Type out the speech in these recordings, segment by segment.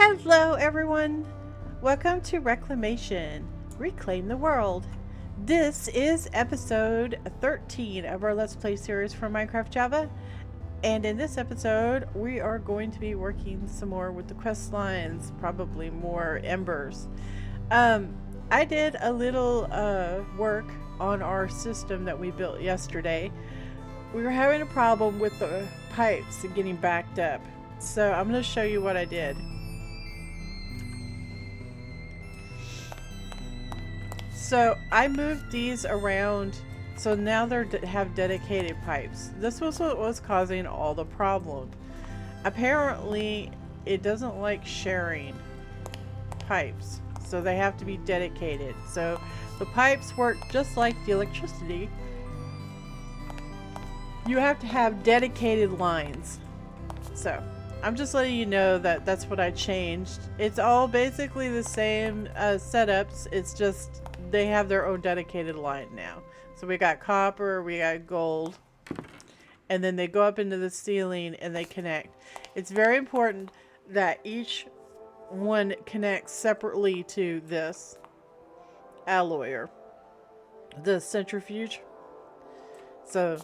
Hello, everyone. Welcome to Reclamation. Reclaim the world. This is episode 13 of our Let's Play series for Minecraft Java. And in this episode, we are going to be working some more with the quest lines, probably more embers. I did a little work on our system that we built yesterday. We were having a problem with the pipes and getting backed up. So I'm going to show you what I did. So I moved these around, so now they have dedicated pipes. This was what was causing all the problem. Apparently, it doesn't like sharing pipes, so they have to be dedicated. So the pipes work just like the electricity. You have to have dedicated lines. So I'm just letting you know that that's what I changed. It's all basically the same setups. It's just they have their own dedicated line now. So we got copper, we got gold, and then they go up into the ceiling and they connect. It's very important that each one connects separately to this alloyer, the centrifuge. So,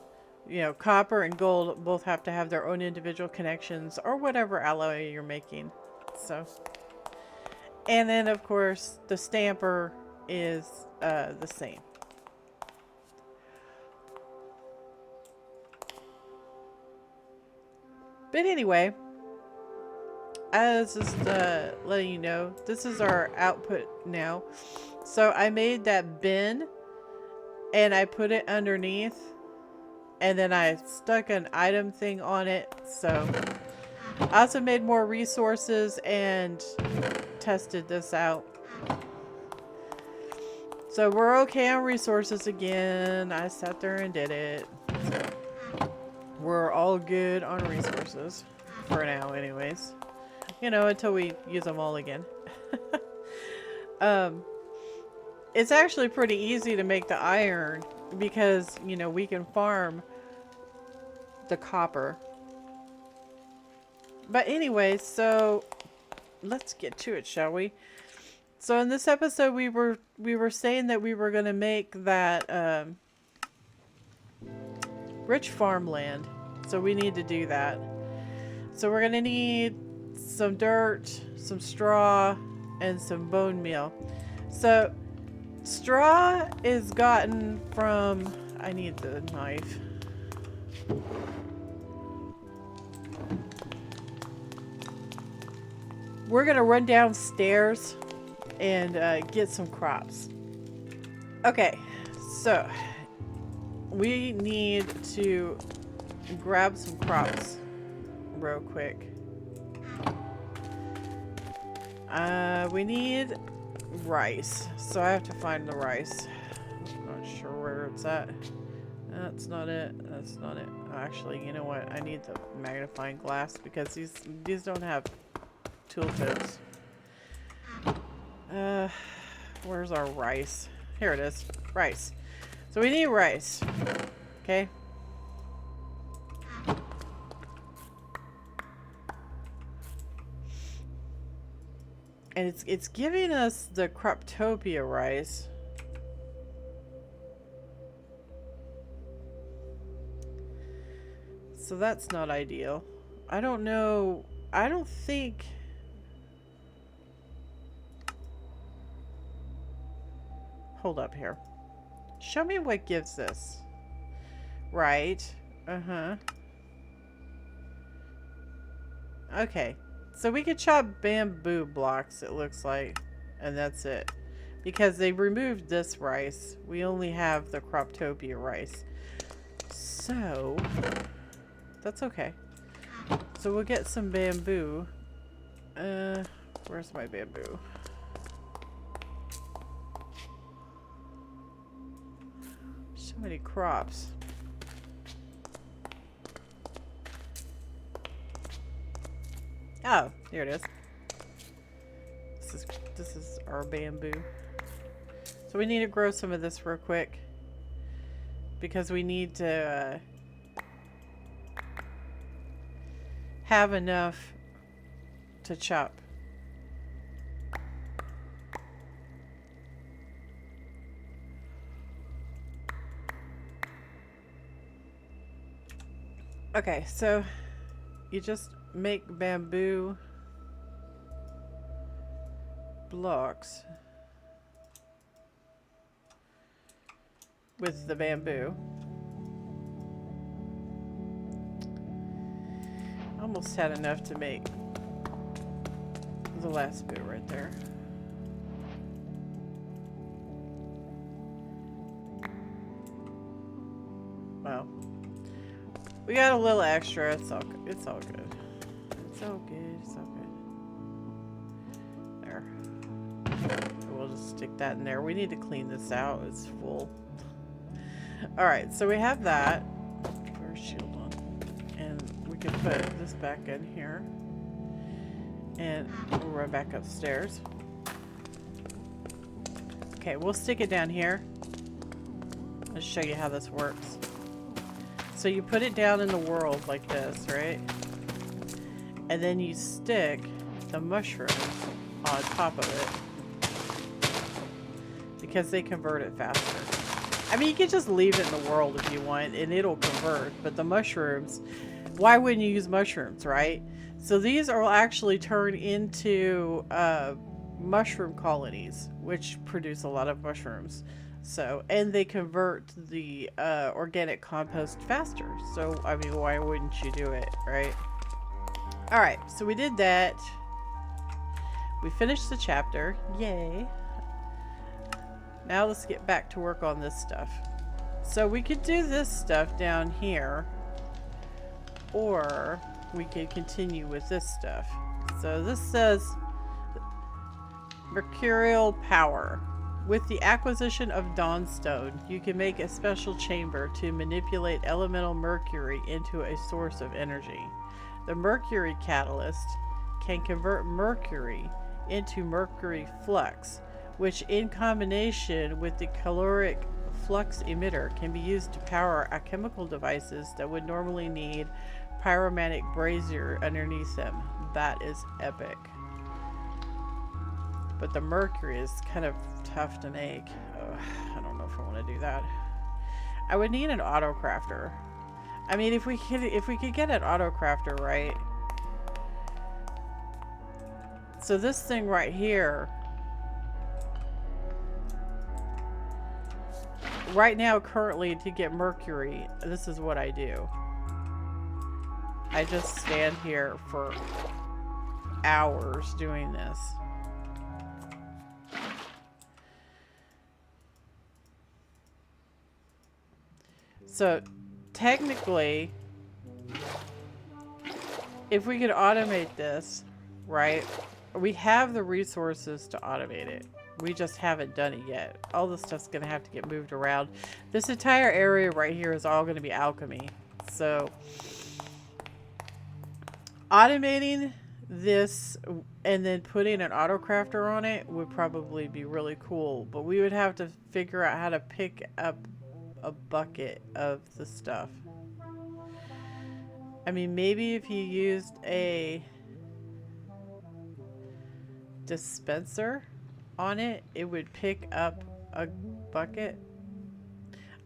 you know, copper and gold both have to have their own individual connections or whatever alloy you're making. So, and then of course the stamper is the same. But anyway, I was just letting you know, this is our output now. So I made that bin and I put it underneath, and then I stuck an item thing on it. So I also made more resources and tested this out. So we're okay on resources again. I sat there and did it. So we're all good on resources for now anyways. You know, until we use them all again. It's actually pretty easy to make the iron because, you know, we can farm the copper. But anyway, so let's get to it, shall we? So in this episode, we were saying that we were going to make that rich farmland. So we need to do that. So we're going to need some dirt, some straw, and some bone meal. So straw is gotten from... I need the knife. We're going to run downstairs and get some crops. Okay, so we need to grab some crops real quick. We need rice, so I have to find the rice. Not sure where it's at. That's not it. That's not it. Actually, you know what? I need the magnifying glass because these don't have tooltips. Where's our rice? Here it is. Rice. So we need rice. Okay. And it's giving us the Croptopia rice. So that's not ideal. I don't know. I don't think... Hold up here. Show me what gives this. Right. Uh-huh. Okay. So we could chop bamboo blocks, it looks like. And that's it. Because they removed this rice. We only have the Croptopia rice. So... that's okay. So we'll get some bamboo. Where's my bamboo? So many crops. Oh, here it is. This is our bamboo. So we need to grow some of this real quick because we need to have enough to chop Okay, so you just make bamboo blocks with the bamboo. Almost had enough to make the last bit right there. Well, we got a little extra. It's all good. It's all good. It's all good. It's all good. There. We'll just stick that in there. We need to clean this out. It's full. Alright, so we have that. Put our shield on. And we can put this back in here. And we'll run back upstairs. Okay, we'll stick it down here. I'll show you how this works. So you put it down in the world like this, right? And then you stick the mushrooms on top of it. Because they convert it faster. I mean, you can just leave it in the world if you want, and it'll convert. But the mushrooms, why wouldn't you use mushrooms, right? So these will actually turn into mushroom colonies, which produce a lot of mushrooms. So, and they convert the organic compost faster. So, I mean, why wouldn't you do it, right? Alright, so we did that. We finished the chapter. Yay. Now let's get back to work on this stuff. So we could do this stuff down here, or we could continue with this stuff. So this says mercurial power. With the acquisition of Dawnstone, you can make a special chamber to manipulate elemental mercury into a source of energy. The mercury catalyst can convert mercury into mercury flux, which in combination with the caloric flux emitter can be used to power chemical devices that would normally need pyromantic brazier underneath them. That is epic. But the mercury is kind of tough to make. Ugh, I don't know if I want to do that. I would need an auto crafter. I mean, if we could get an auto crafter, right? So this thing right here, right now, currently, to get mercury, this is what I do. I just stand here for hours doing this. So, technically, if we could automate this, right? We have the resources to automate it. We just haven't done it yet. All this stuff's going to have to get moved around. This entire area right here is all going to be alchemy. So, automating this and then putting an auto crafter on it would probably be really cool. But we would have to figure out how to pick up a bucket of the stuff. I mean, maybe if you used a dispenser on it, it would pick up a bucket.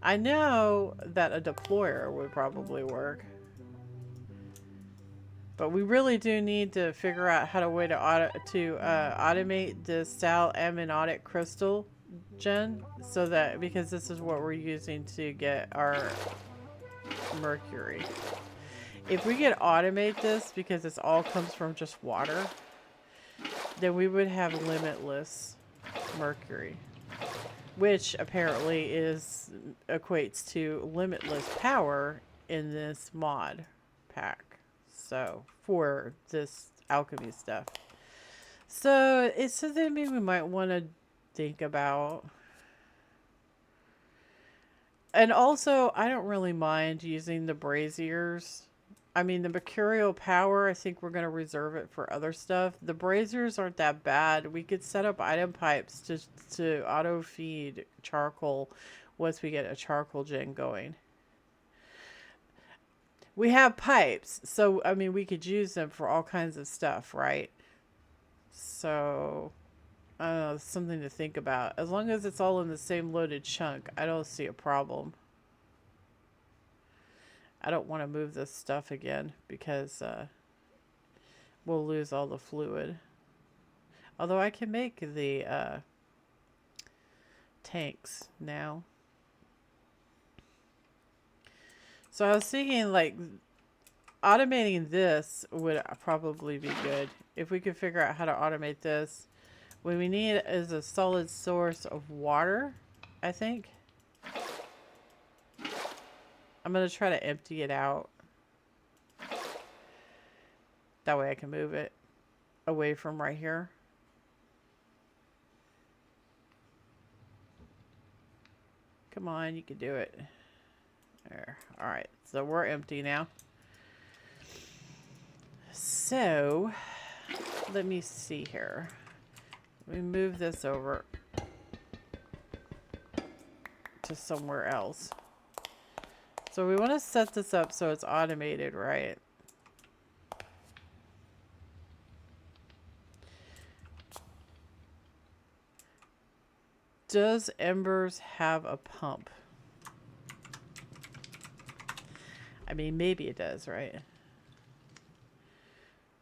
I know that a deployer would probably work. But we really do need to figure out how to automate the sal amniotic crystal gen, so that, because this is what we're using to get our mercury. If we could automate this, because this all comes from just water, then we would have limitless mercury, which apparently equates to limitless power in this mod pack. So for this alchemy stuff, so it's something maybe we might want to think about. And also, I don't really mind using the braziers. I mean, the mercurial power, I think we're going to reserve it for other stuff. The braziers aren't that bad. We could set up item pipes to auto feed charcoal once we get a charcoal gen going. We have pipes, so, I mean, we could use them for all kinds of stuff, right? So, I don't know, it's something to think about. As long as it's all in the same loaded chunk, I don't see a problem. I don't want to move this stuff again because we'll lose all the fluid. Although I can make the tanks now. So I was thinking like automating this would probably be good. If we could figure out how to automate this. What we need is a solid source of water, I think. I'm going to try to empty it out. That way I can move it away from right here. Come on, you can do it. There. Alright, so we're empty now. So, let me see here. Let me move this over to somewhere else. So we want to set this up so it's automated, right? Does Embers have a pump? I mean, maybe it does, right?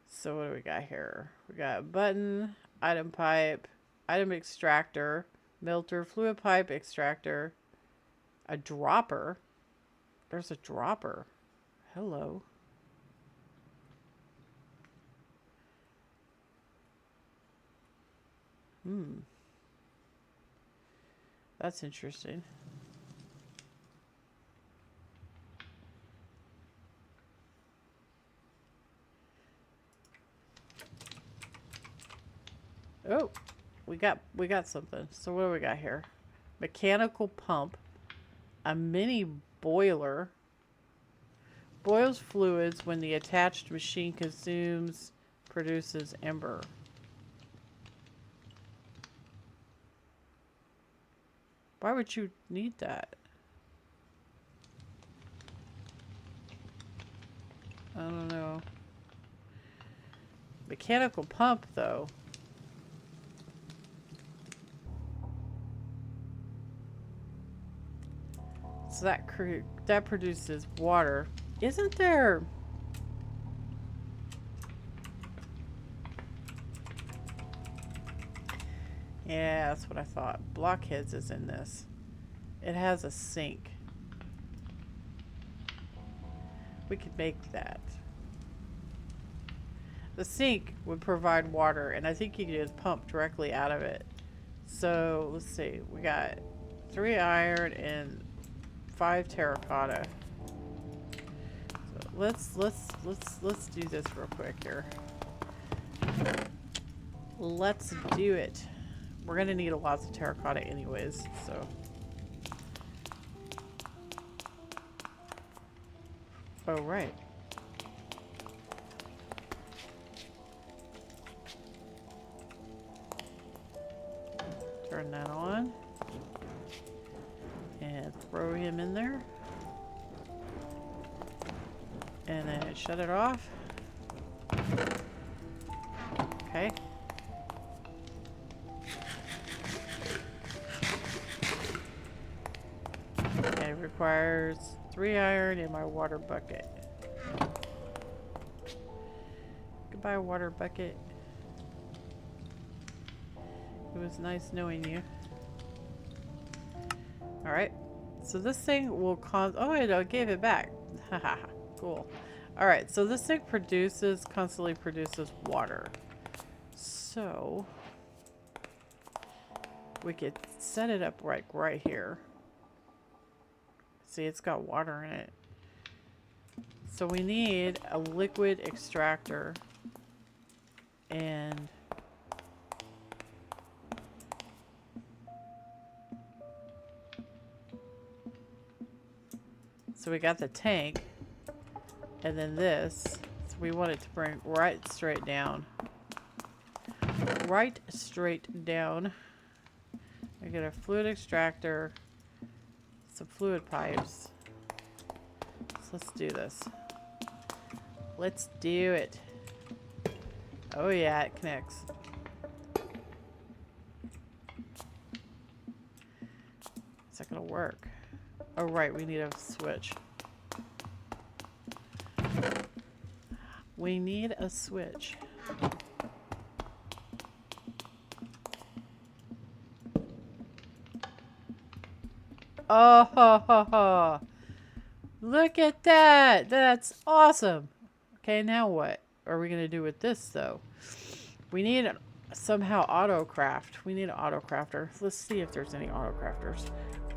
So what do we got here? We got a button, item pipe, item extractor, melter, fluid pipe extractor, a dropper. There's a dropper. Hello. That's interesting. Oh, we got something. So what do we got here? Mechanical pump, a mini boiler, boils fluids when the attached machine produces ember. Why would you need that? I don't know. Mechanical pump, though. So that produces water. Isn't there... Yeah, that's what I thought. Blockheads is in this. It has a sink. We could make that. The sink would provide water, and I think you could just pump directly out of it. So, let's see. We got 3 iron and 5 terracotta. So let's do this real quick here. Let's do it. We're gonna need lots of terracotta anyways, so. Oh, right. Turn that on. And throw him in there. And then shut it off. Okay. And it requires 3 iron in my water bucket. Goodbye, water bucket. It was nice knowing you. Alright. So this thing will oh wait, I gave it back. Haha, cool. Alright, so this thing constantly produces water. So we could set it up right here. See, it's got water in it. So we need a liquid extractor and so we got the tank and then this. So we want it to bring right straight down. Right straight down. I get a fluid extractor, some fluid pipes. So let's do this. Let's do it. Oh yeah, it connects. Is that gonna work? Oh right, we need a switch. We need a switch. Oh, ho, ho, ho. Look at that. That's awesome. Okay, now what are we going to do with this, though? We need somehow auto craft. We need an auto crafter. Let's see if there's any auto crafters.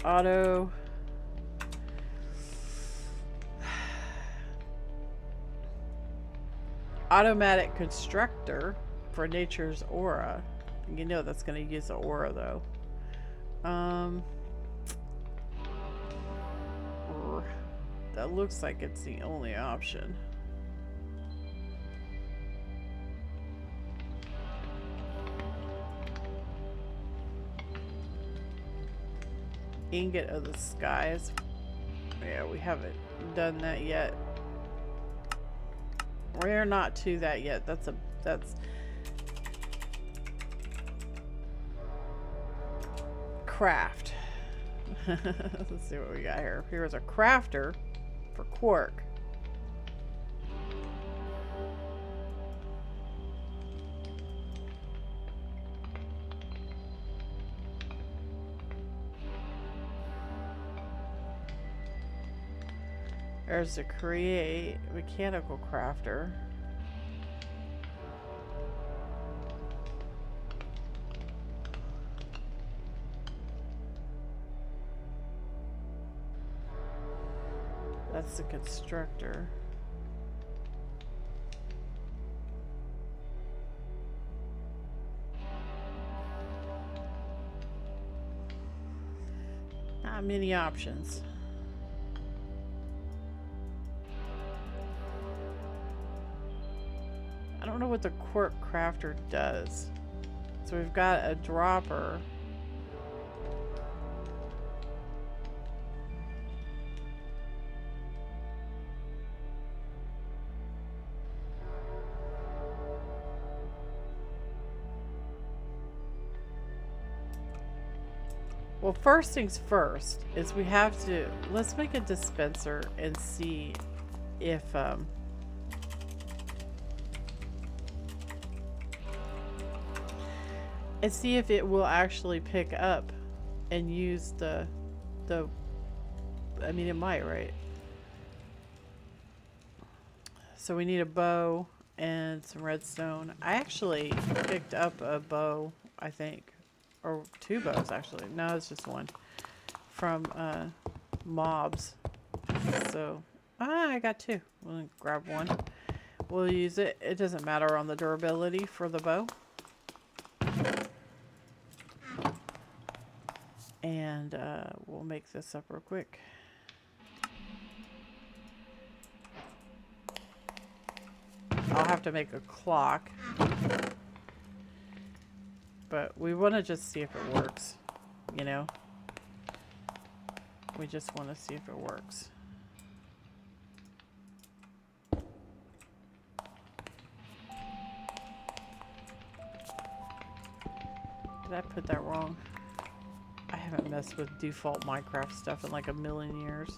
Auto. Automatic constructor for nature's aura. You know that's going to use the aura, though. That looks like it's the only option. Ingot of the skies. Yeah, we haven't done that yet. We're not to that yet. That's craft. Let's see what we got here. Here's a crafter for quark. There's a create mechanical crafter. That's the constructor. Not many options. I don't know what the quark crafter does. So we've got a dropper. Well, first things first is we have to, let's make a dispenser and see if, and see if it will actually pick up and use the, I mean, it might, right? So we need a bow and some redstone. I actually picked up a bow, I think. Or two bows, actually. No, it's just one. From mobs. So, I got two. We'll grab one. We'll use it. It doesn't matter on the durability for the bow. And we'll make this up real quick. I'll have to make a clock. But we want to just see if it works, you know? We just want to see if it works. Did I put that wrong? I haven't messed with default Minecraft stuff in like a million years.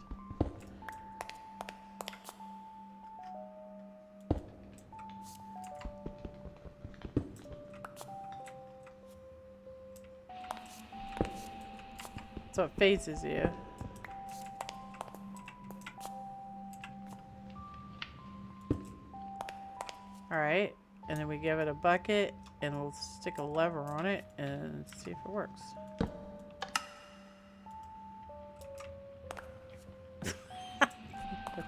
So it faces you. Alright, and then we give it a bucket and we'll stick a lever on it and see if it works.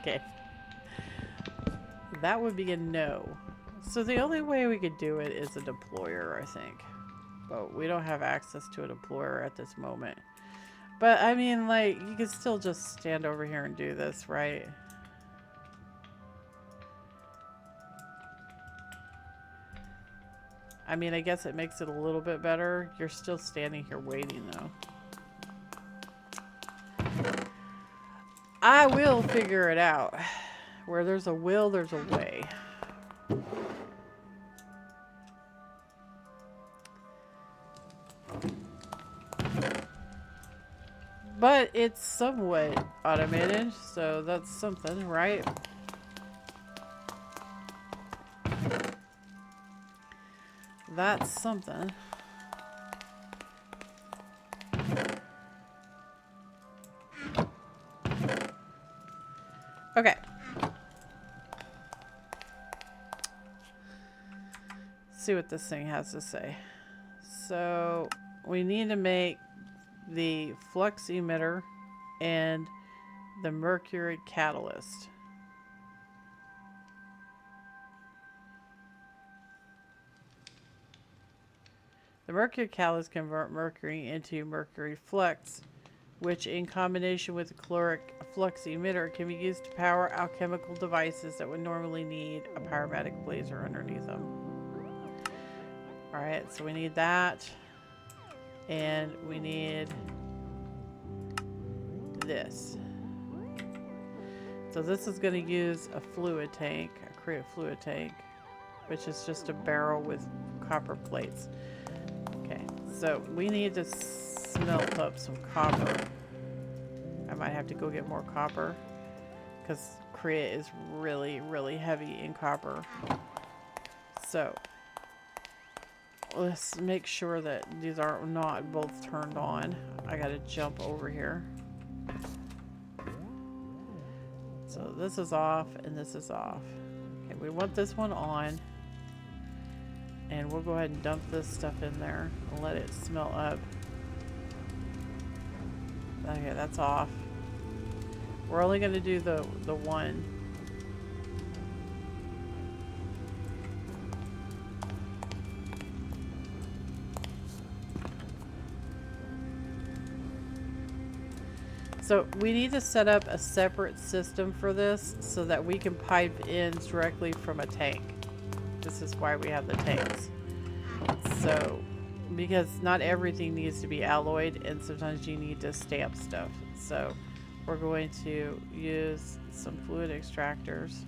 Okay. That would be a no. So the only way we could do it is a deployer, I think. But we don't have access to a deployer at this moment. But, I mean, like, you can still just stand over here and do this, right? I mean, I guess it makes it a little bit better. You're still standing here waiting, though. I will figure it out. Where there's a will, there's a way. But it's somewhat automated, so that's something, right? That's something. Okay. Let's see what this thing has to say. So we need to make the flux emitter and the mercury catalyst. The mercury catalyst convert mercury into mercury flux, which in combination with the caloric flux emitter can be used to power alchemical devices that would normally need a pyromatic blazer underneath them. Alright, so we need that. And we need this. So this is going to use a fluid tank, create a fluid tank, which is just a barrel with copper plates. Okay, so we need to smelt up some copper. I might have to go get more copper because Korea is really, really heavy in copper. So let's make sure that these are not both turned on. I gotta jump over here. So this is off and this is off. Okay, we want this one on. And we'll go ahead and dump this stuff in there and let it smell up. Okay, that's off. We're only gonna do the one. So we need to set up a separate system for this so that we can pipe in directly from a tank. This is why we have the tanks. So, because not everything needs to be alloyed and sometimes you need to stamp stuff. So we're going to use some fluid extractors.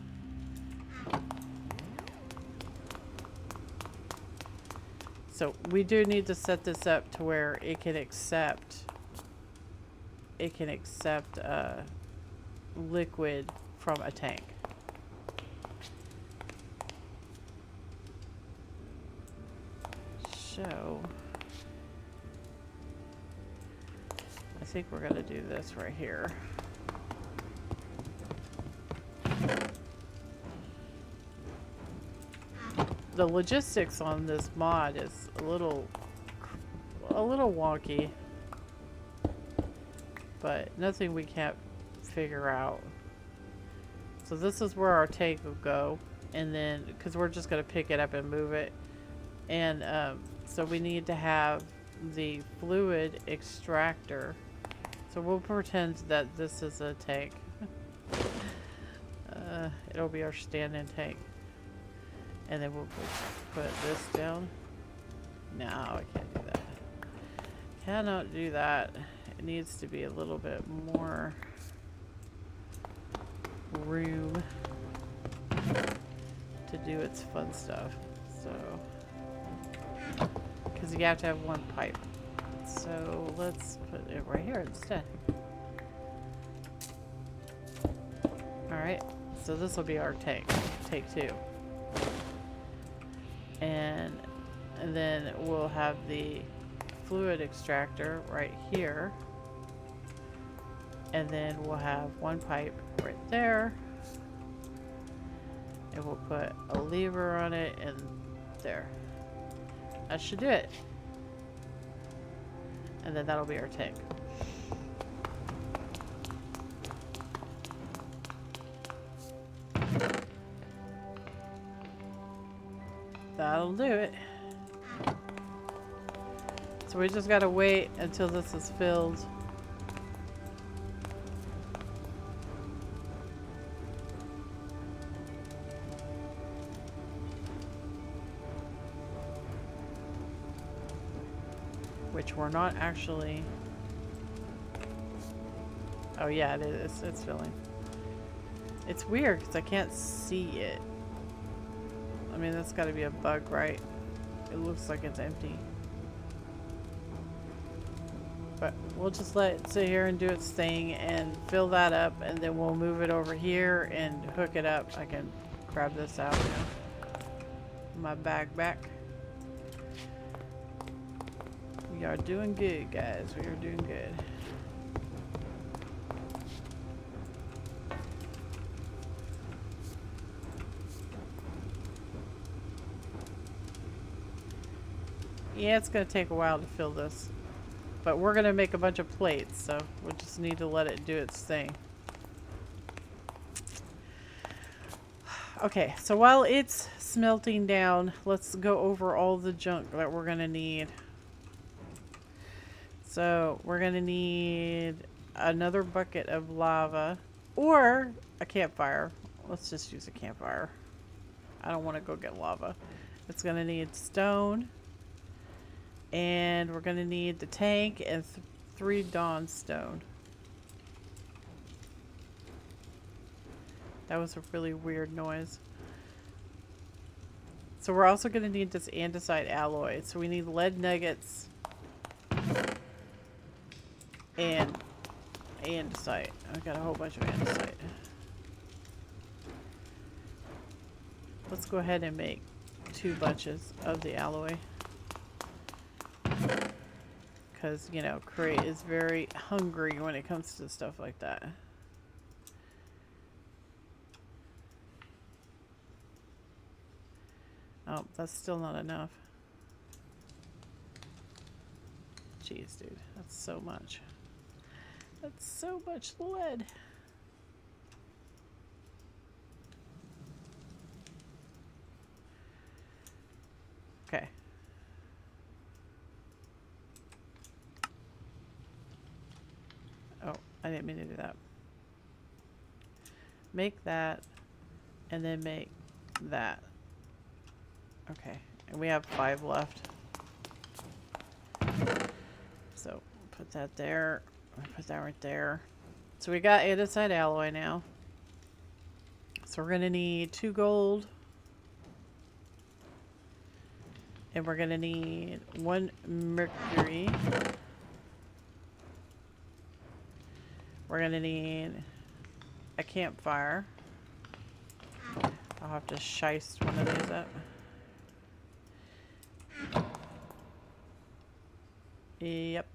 So we do need to set this up to where it can accept liquid from a tank. So I think we're gonna do this right here. The logistics on this mod is a little wonky, but nothing we can't figure out. So this is where our tank will go, and then because we're just going to pick it up and move it, and so we need to have the fluid extractor. So we'll pretend that this is a tank. It'll be our stand-in tank, and then we'll put this down. No, I can't do that. Cannot do that. It needs to be a little bit more room to do its fun stuff. So, because you have to have one pipe. So let's put it right here instead. Alright, so this will be our tank. Tank 2. And then we'll have the fluid extractor right here, and then we'll have one pipe right there, and we'll put a lever on it and there. That should do it, and then that'll be our tank. That'll do it. So we just gotta wait until this is filled. Which we're not actually. Oh yeah, it is. It's filling. It's weird because I can't see it. I mean, that's gotta be a bug, right? It looks like it's empty. But we'll just let it sit here and do its thing and fill that up, and then we'll move it over here and hook it up. I can grab this out now. My bag back. We are doing good, guys. We are doing good. Yeah, it's gonna take a while to fill this. But we're gonna make a bunch of plates, so we'll just need to let it do its thing. Okay, so while it's smelting down, let's go over all the junk that we're gonna need. So we're gonna need another bucket of lava or a campfire. Let's just use a campfire. I don't want to go get lava. It's gonna need stone, and we're gonna need the tank and 3 dawn stone. That was a really weird noise. So we're also going to need this andesite alloy. So we need lead nuggets and andesite. I've got a whole bunch of andesite. Let's go ahead and make 2 bunches of the alloy. Because, you know, Cray is very hungry when it comes to stuff like that. Oh, that's still not enough. Jeez, dude. That's so much. That's so much lead. Okay. Oh, I didn't mean to do that. Make that, and then make that. Okay, and we have 5 left. So put that there. Put that right there. So we got andesite alloy now. So we're gonna need 2 gold. And we're gonna need 1 mercury. We're gonna need a campfire. I'll have to shice one of these up. Yep.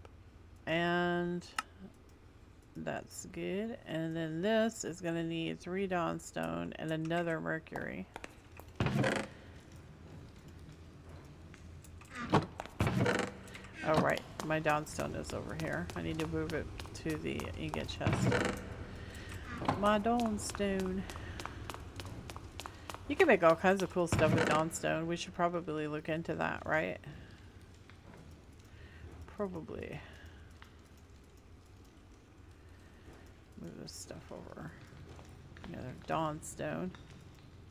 And that's good. And then this is going to need 3 dawnstone and another mercury. Oh, right. My dawnstone is over here. I need to move it to the ingot chest. My dawnstone. You can make all kinds of cool stuff with dawnstone. We should probably look into that, right? Probably. Move this stuff over. Another dawnstone.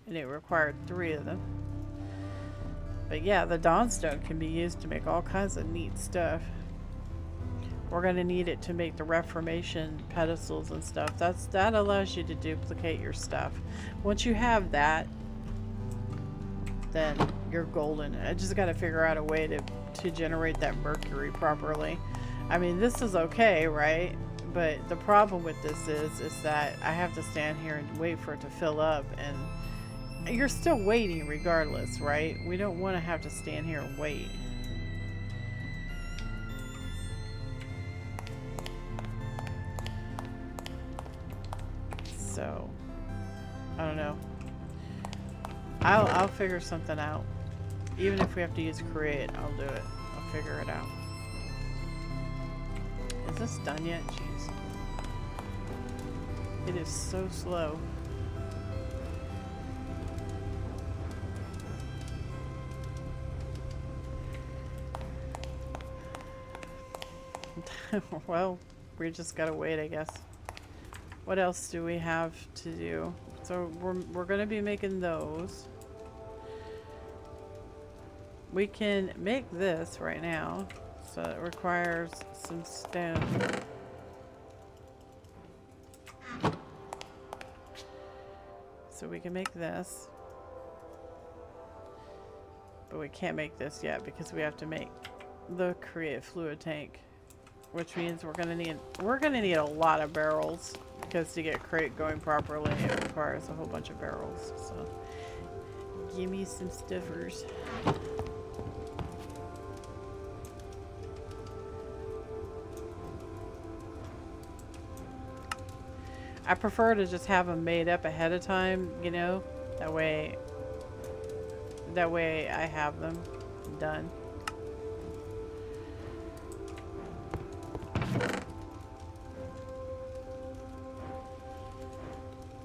And it required 3 of them. But yeah, the dawnstone can be used to make all kinds of neat stuff. We're going to need it to make the Reformation pedestals and stuff. That allows you to duplicate your stuff. Once you have that, then you're golden. I just got to figure out a way to generate that mercury properly. I mean, this is okay, right? But the problem with this is that I have to stand here and wait for it to fill up, and you're still waiting regardless, right? We don't want to have to stand here and wait. So, I don't know. I'll figure something out. Even if we have to use create, I'll do it. I'll figure it out. Is this done yet? Jeez. It is so slow. Well, we just gotta wait, I guess. What else do we have to do? So we're gonna be making those. We can make this right now, so it requires some stone. So we can make this. But we can't make this yet because we have to make the create fluid tank. Which means we're gonna need a lot of barrels, because to get crate going properly it requires a whole bunch of barrels. So give me some stuffers. I prefer to just have them made up ahead of time, you know, that way I have them done.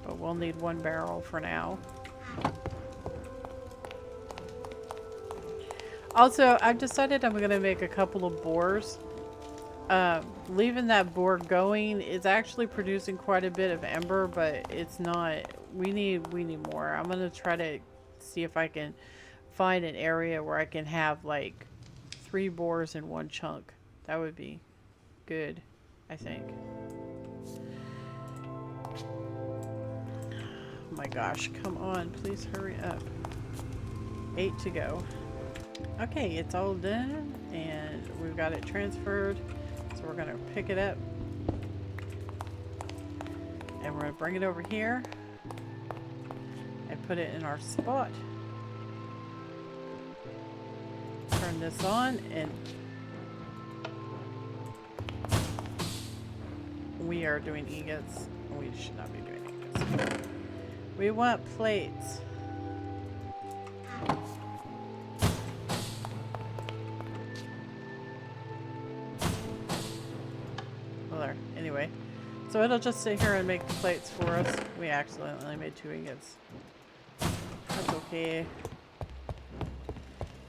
But we'll need 1 barrel for now. Also, I've decided I'm going to make a couple of bores. Leaving that bore going is actually producing quite a bit of ember, but it's not. We need more. I'm going to try to see if I can find an area where I can have like 3 bores in 1 chunk. That would be good, I think. Oh my gosh, come on, please hurry up. 8 to go. Okay, it's all done and we've got it transferred. So we're gonna pick it up and we're gonna bring it over here and put it in our spot. Turn this on and we are doing ingots. We should not be doing ingots. We want plates. Well, there. Anyway, so it'll just sit here and make the plates for us. We accidentally made 2 ingots. That's okay.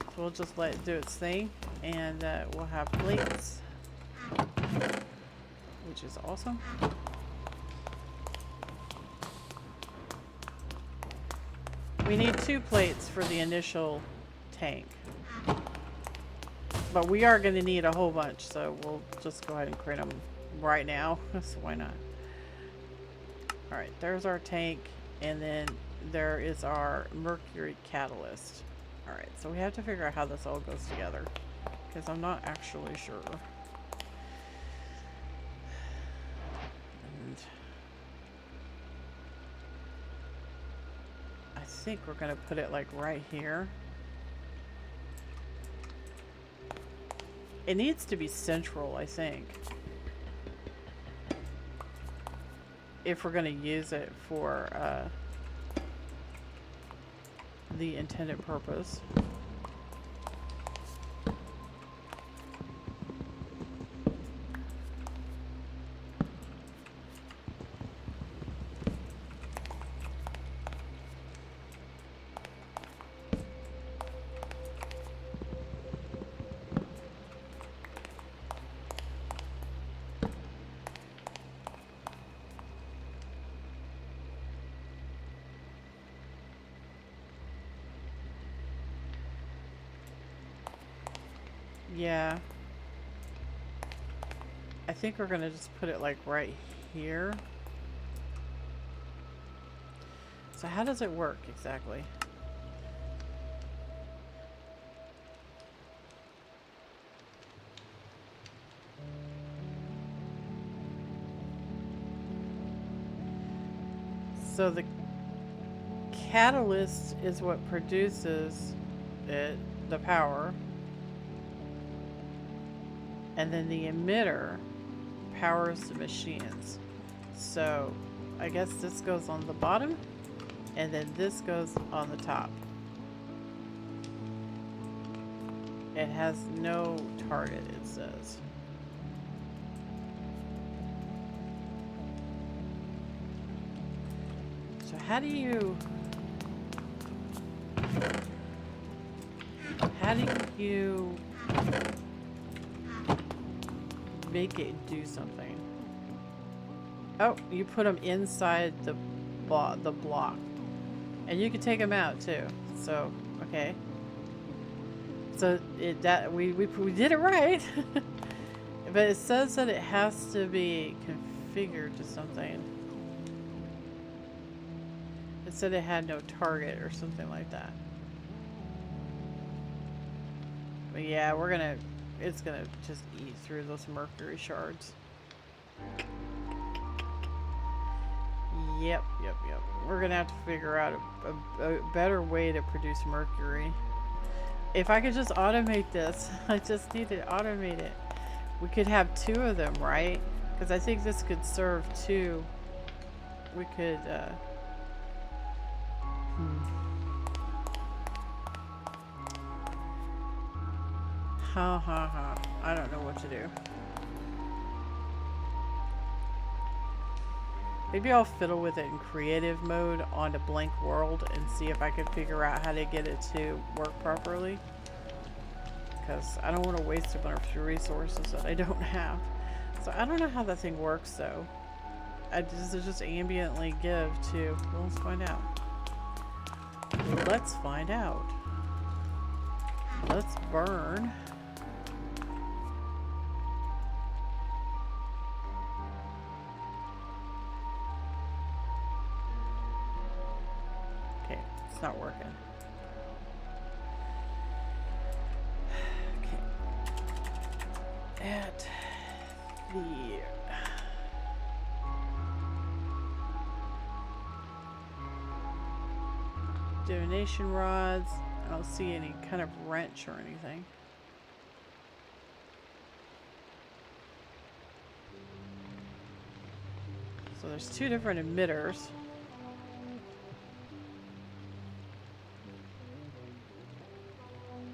So we'll just let it do its thing, and we'll have plates, which is awesome. We need 2 plates for the initial tank. But we are going to need a whole bunch, so we'll just go ahead and create them right now. So why not? Alright, there's our tank, and then there is our mercury catalyst. Alright, so we have to figure out how this all goes together, because I'm not actually sure. And I think we're going to put it like right here. It needs to be central, I think, if we're going to use it for the intended purpose. Yeah. I think we're gonna just put it like right here. So how does it work exactly? So the catalyst is what produces it, the power. And then the emitter powers the machines. So I guess this goes on the bottom and then this goes on the top. It has no target, it says. So how do you make it do something? Oh, you put them inside the block, and you can take them out too. So okay, so we did it right. But it says that it has to be configured to something. It said it had no target or something like that. But yeah, it's gonna just eat through those mercury shards. Yep. We're gonna have to figure out a better way to produce mercury. If I could just automate this, I just need to automate it. We could have 2 of them, right? Because I think this could serve 2 we could, Ha ha ha. I don't know what to do. Maybe I'll fiddle with it in creative mode on a blank world and see if I can figure out how to get it to work properly. Because I don't want to waste a bunch of resources that I don't have. So I don't know how that thing works though. Does it just ambiently give to... Well, let's find out. Let's find out. Let's burn. Okay, it's not working. Okay. At the... divination rods. I don't see any kind of wrench or anything. So there's two different emitters.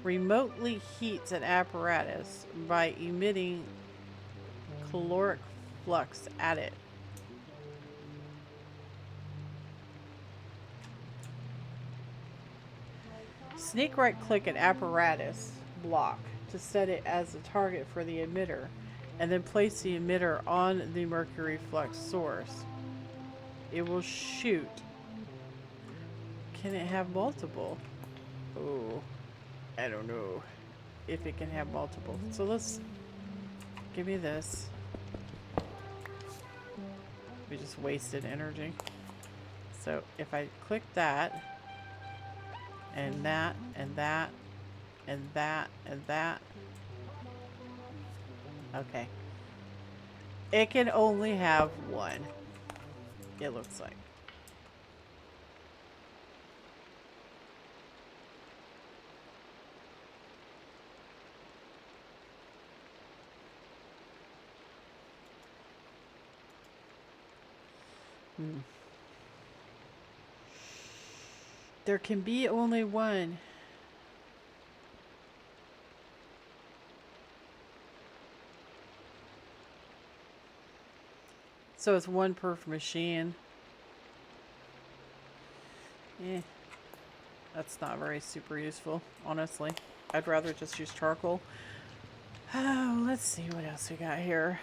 Remotely heats an apparatus by emitting caloric flux at it. Sneak right click an apparatus block to set it as a target for the emitter, and then place the emitter on the mercury flux source. It will shoot. Can it have multiple? Oh, I don't know if it can have multiple. So let's give me this. We just wasted energy. So if I click that, and that, and that, and that, and that. Okay. It can only have one. It looks like. There can be only one. So it's one per machine. Eh. That's not very super useful, honestly. I'd rather just use charcoal. Oh, let's see what else we got here.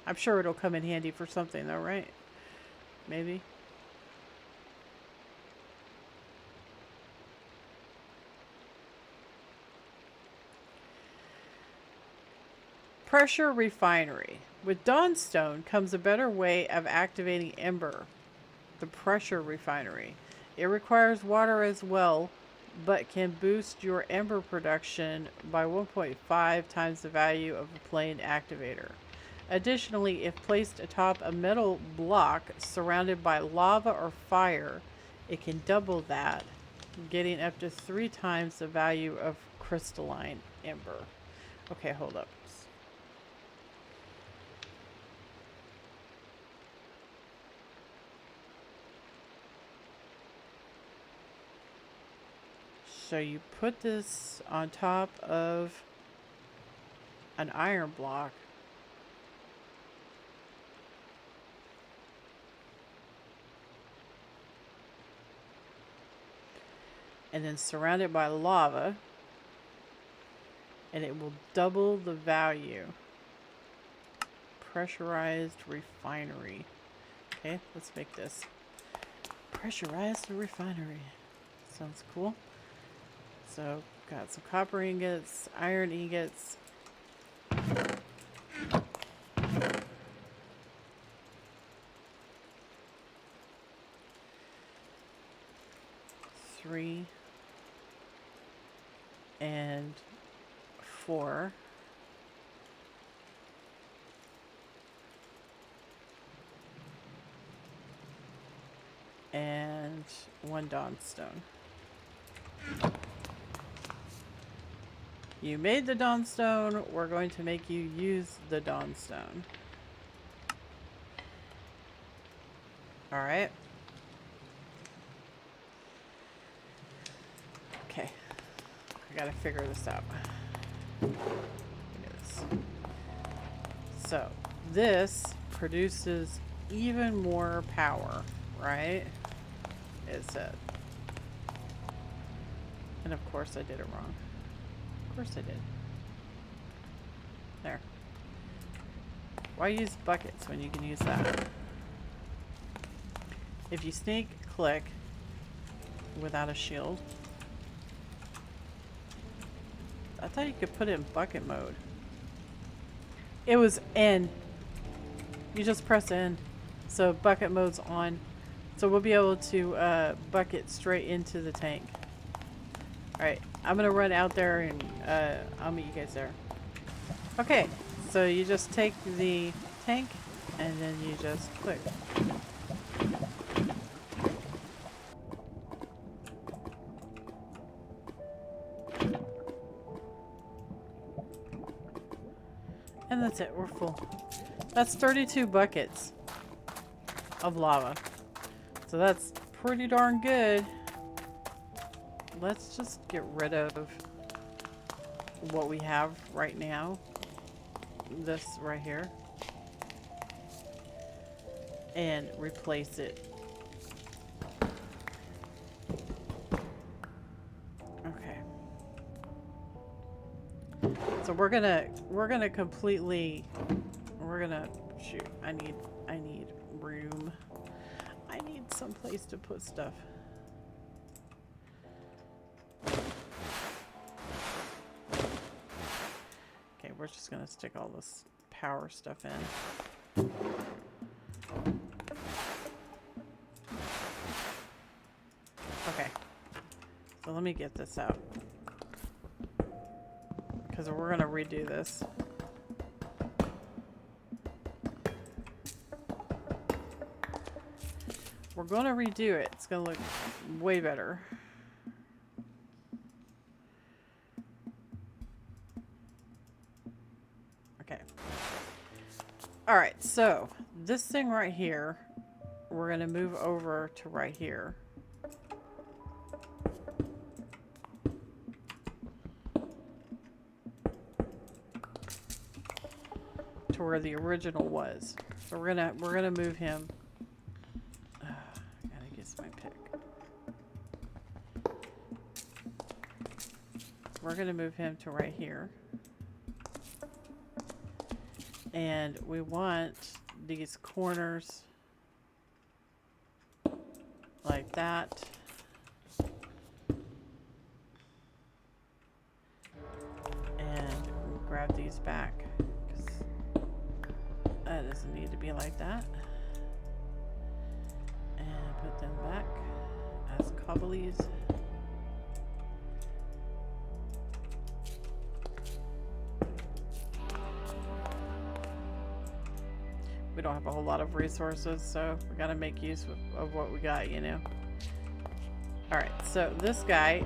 I'm sure it'll come in handy for something though, right? Maybe. Pressure refinery. With Dawnstone comes a better way of activating Ember, the pressure refinery. It requires water as well, but can boost your Ember production by 1.5 times the value of a plain activator. Additionally, if placed atop a metal block surrounded by lava or fire, it can double that, getting up to 3 times the value of crystalline Ember. Okay, hold up. So you put this on top of an iron block. And then surround it by lava. And it will double the value. Pressurized refinery. Okay, let's make this. Pressurized refinery. Sounds cool. So, got some copper ingots, iron ingots. Three and 4. And 1 Dawnstone. You made the Dawnstone, we're going to make you use the Dawnstone. All right. Okay. I gotta figure this out. Look at this. So, this produces even more power, right? It said. And of course I did it wrong. Of course I did. There. Why use buckets when you can use that? If you sneak, click without a shield. I thought you could put it in bucket mode. It was N. You just press N. So bucket mode's on. So we'll be able to bucket straight into the tank. Alright, I'm gonna run out there and I'll meet you guys there. Okay, so you just take the tank and then you just click. And that's it, we're full. That's 32 buckets of lava. So that's pretty darn good. Let's just get rid of what we have right now. This right here. And replace it. Okay. So we're gonna completely, shoot, I need room. I need some place to put stuff. Okay, we're just gonna stick all this power stuff in. Okay, so let me get this out because we're gonna redo this. We're gonna redo it. It's gonna look way better. Okay. Alright, so this thing right here, we're gonna move over to right here. To where the original was. So we're gonna move him. Gotta get my pick. We're gonna move him to right here. And we want these corners like that. And we'll grab these back. That doesn't need to be like that. And put them back as cobblies. We don't have a whole lot of resources, so we gotta make use of what we got, you know. Alright, so this guy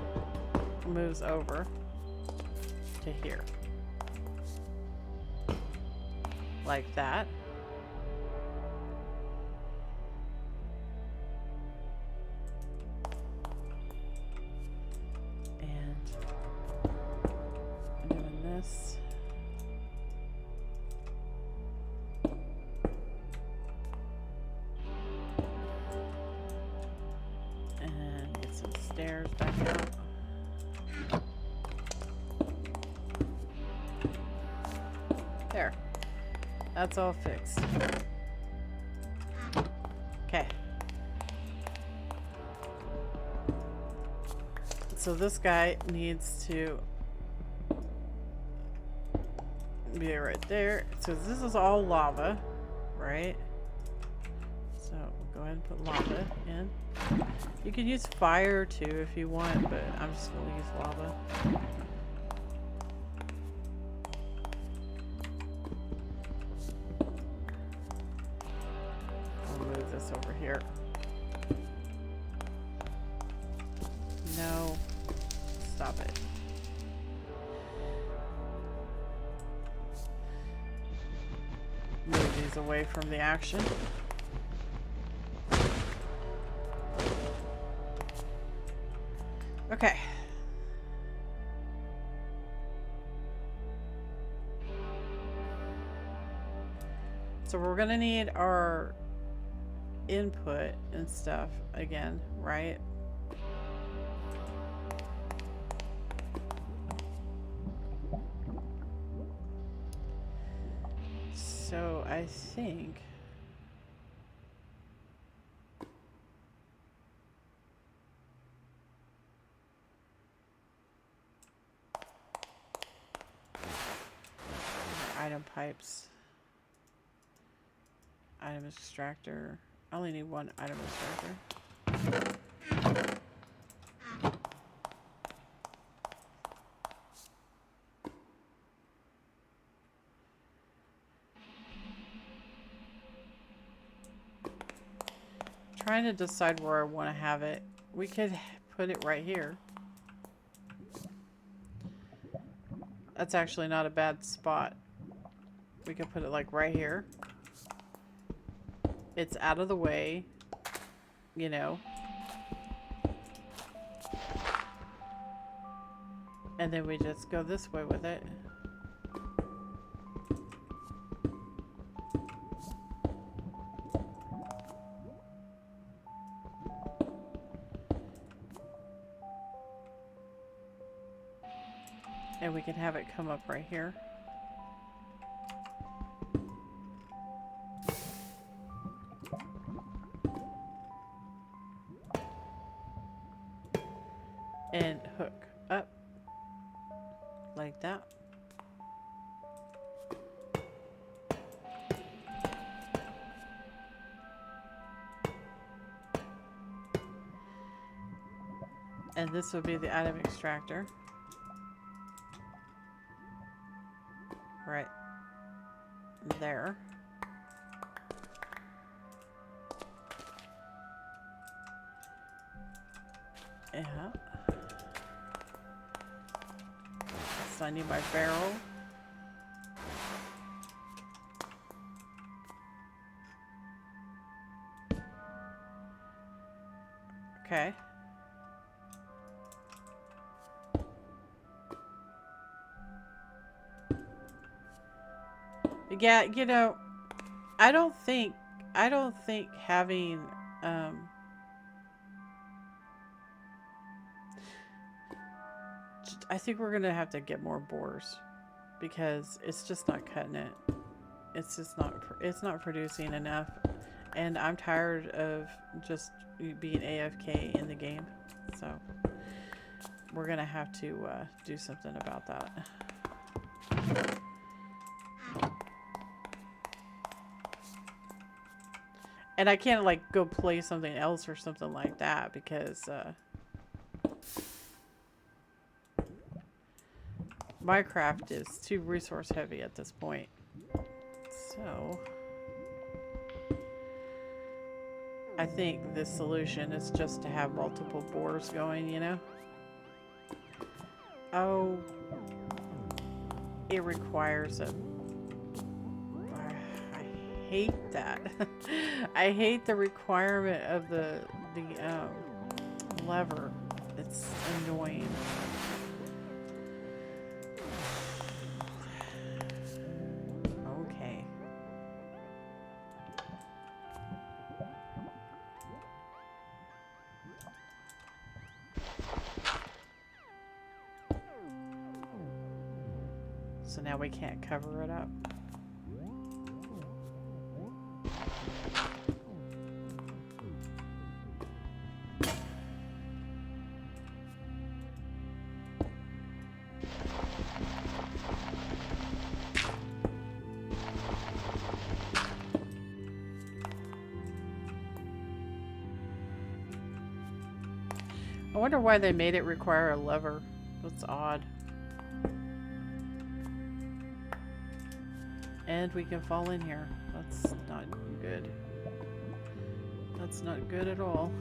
moves over to here. Like that. And I'm doing this. And get some stairs back out. There. That's all fixed. Okay. So this guy needs to be right there. So this is all lava, right? So we'll go ahead and put lava in. You can use fire too if you want, but I'm just going to use lava. Over here. No. Stop it. Move these away from the action. So we're gonna need our input and stuff again, right? So I think item pipes, item extractor. I only need one item extractor. Trying to decide where I want to have it. We could put it right here. That's actually not a bad spot. We could put it like right here. It's out of the way, you know. And then we just go this way with it. And we can have it come up right here. And hook up like that. And this will be the item extractor. Right there. Yeah. So I need my barrel. Okay. Yeah, you know, I don't think having I think we're gonna have to get more boars because it's just not cutting it. It's just not producing enough, and I'm tired of just being AFK in the game. So we're gonna have to do something about that. And I can't like go play something else or something like that because Minecraft is too resource heavy at this point. So I think the solution is just to have multiple boars going, you know? Oh, it requires a... I hate that. I hate the requirement of the lever. It's annoying. Okay. So now we can't cover it up. I wonder why they made it require a lever. That's odd. And we can fall in here. That's not good. That's not good at all.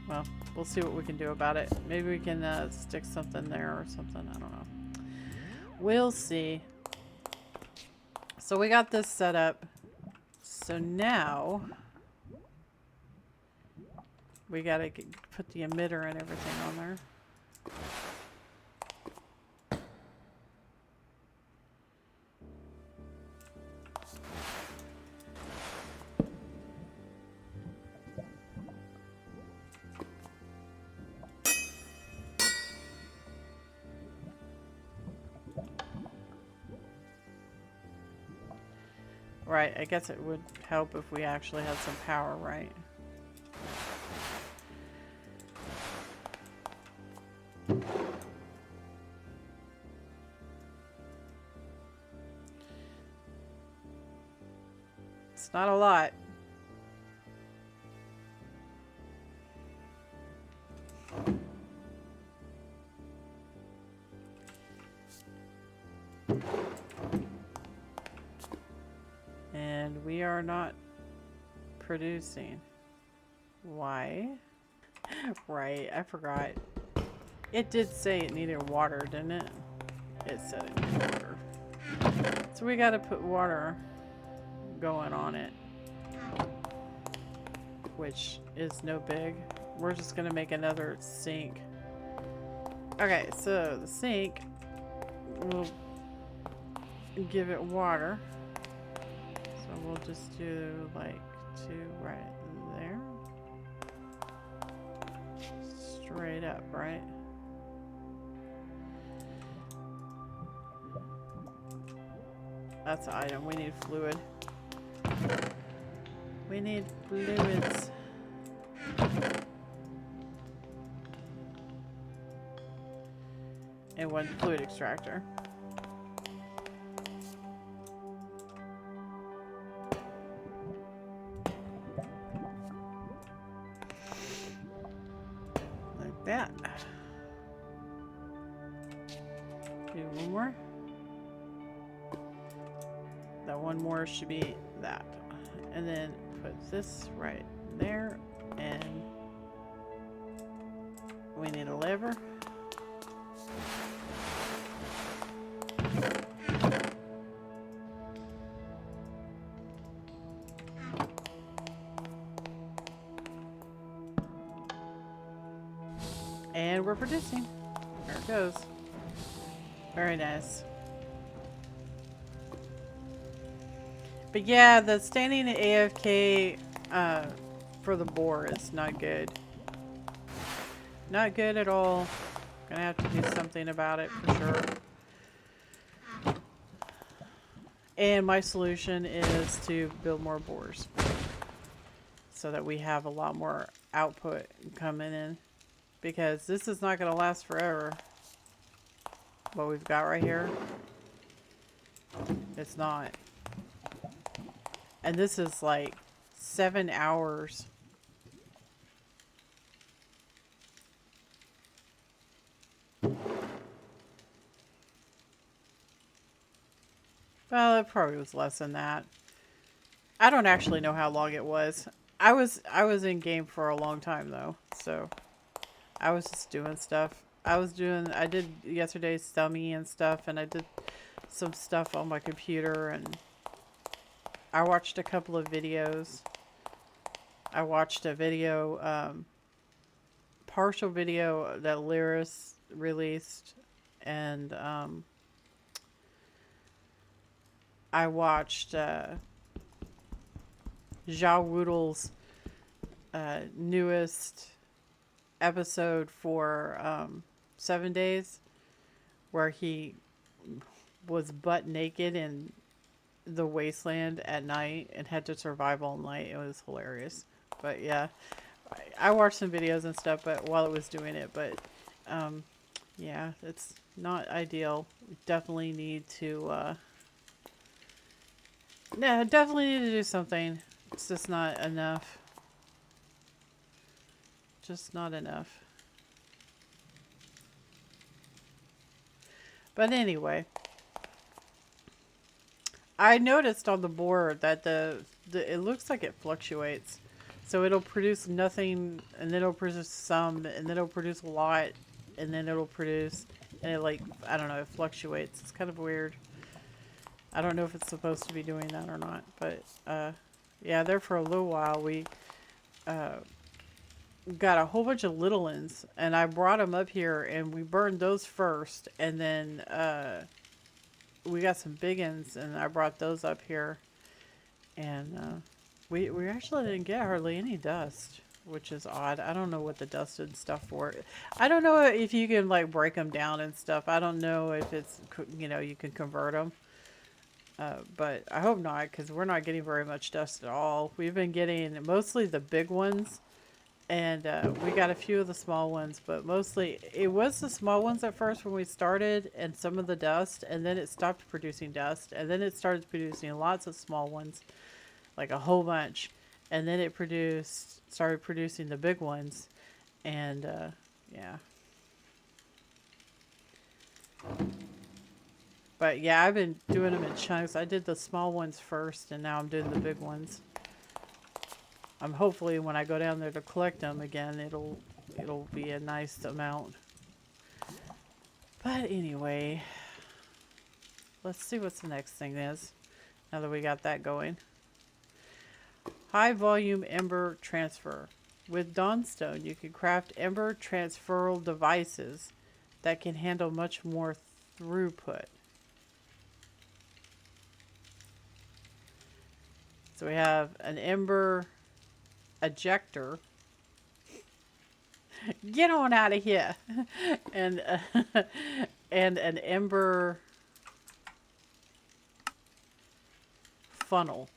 Well, we'll see what we can do about it. Maybe we can stick something there or something. I don't know. We'll see. So we got this set up. So now we gotta put the emitter and everything on there. Right, I guess it would help if we actually had some power, right? It's not a lot. And we are not producing. Why? Right, I forgot. It did say it needed water, didn't it? It said it needed water. So we gotta put water going on it. Which is no big. We're just gonna make another sink. Okay, so the sink, we'll give it water. So we'll just do like 2 right there. Straight up, right? That's an item. We need fluid. We need fluids. And 1 fluid extractor. Like that. Do 1 more. That 1 more should be that. And then put this right there. And we need a lever. And we're producing. There it goes. Very nice. But yeah, the standing AFK for the boar is not good. Not good at all. Gonna have to do something about it for sure. And my solution is to build more boars. So that we have a lot more output coming in. Because this is not gonna last forever. What we've got right here. It's not. And this is like 7 hours. Well, it probably was less than that. I don't actually know how long it was. I was in game for a long time though, so I was just doing stuff. I did yesterday's stummy and stuff, and I did some stuff on my computer, and I watched a couple of videos. I watched a video, partial video that Lyris released, and I watched Ja Woodle's newest episode for 7 days, where he was butt naked in the wasteland at night and had to survive all night. It was hilarious. But yeah, I watched some videos and stuff, but while it was doing it, but yeah, it's not ideal. Definitely need to definitely need to do something. It's just not enough. Just not enough. But anyway, I noticed on the board that it looks like it fluctuates. So it'll produce nothing, and then it'll produce some, and then it'll produce a lot, and then it'll produce, and it, like, I don't know, it fluctuates. It's kind of weird. I don't know if it's supposed to be doing that or not, but yeah, there for a little while we got a whole bunch of little ones, and I brought them up here, and we burned those first, and then we got some big ones, and I brought those up here, and we actually didn't get hardly any dust, which is odd. I don't know what the dust and stuff for. I don't know if you can like break them down and stuff. I don't know if it's, you know, you can convert them. But I hope not, because we're not getting very much dust at all. We've been getting mostly the big ones, and we got a few of the small ones, but mostly it was the small ones at first when we started, and some of the dust, and then it stopped producing dust, and then it started producing lots of small ones, like a whole bunch, and then it started producing the big ones, and yeah. But yeah, I've been doing them in chunks. I did the small ones first, and now I'm doing the big ones. I'm hopefully when I go down there to collect them again, it'll be a nice amount. But anyway, let's see what the next thing is. Now that we got that going. High volume ember transfer. With Dawnstone, you can craft ember transferal devices that can handle much more throughput. So we have an ember ejector. Get on out of here. And and an ember funnel.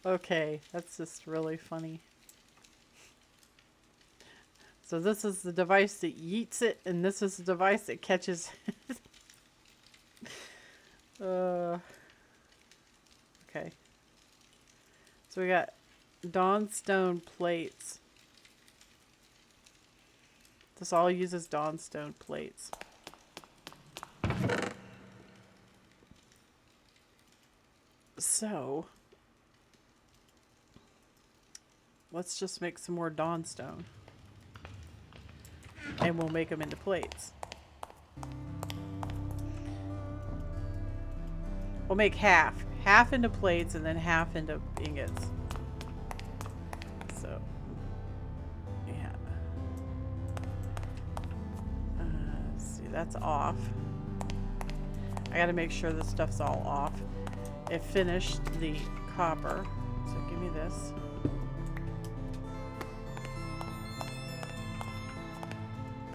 Okay, that's just really funny. So this is the device that yeets it, and this is the device that catches it. Okay. So we got Dawnstone plates. This all uses Dawnstone plates. So let's just make some more Dawnstone. And we'll make them into plates. We'll make half into plates and then half into ingots. So, yeah. Let's see, that's off. I gotta make sure this stuff's all off. It finished the copper, so give me this.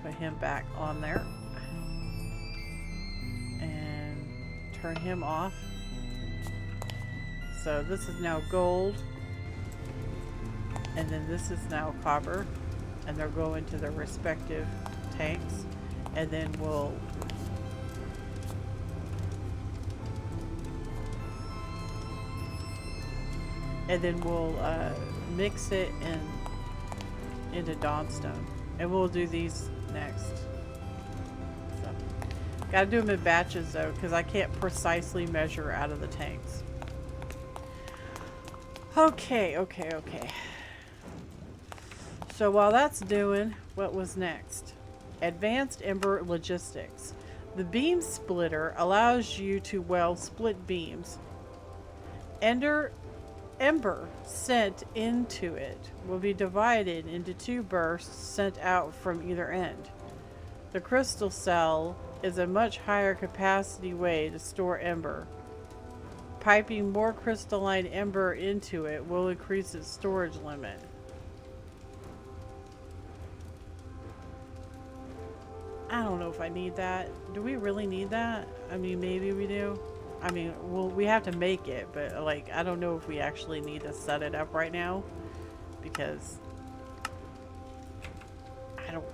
Put him back on there. And turn him off. So this is now gold. And then this is now copper. And they'll go into their respective tanks. And then we'll mix it into Dawnstone. And we'll do these next. So, gotta do them in batches though, because I can't precisely measure out of the tanks. Okay. So while that's doing, what was next? Advanced Ember Logistics. The beam splitter allows you to weld split beams. Ember sent into it will be divided into 2 bursts sent out from either end. The crystal cell is a much higher capacity way to store ember. Piping more crystalline ember into it will increase its storage limit. I don't know if I need that. Do we really need that? I mean, maybe we do. I mean, well, we have to make it, but like, I don't know if we actually need to set it up right now, because I don't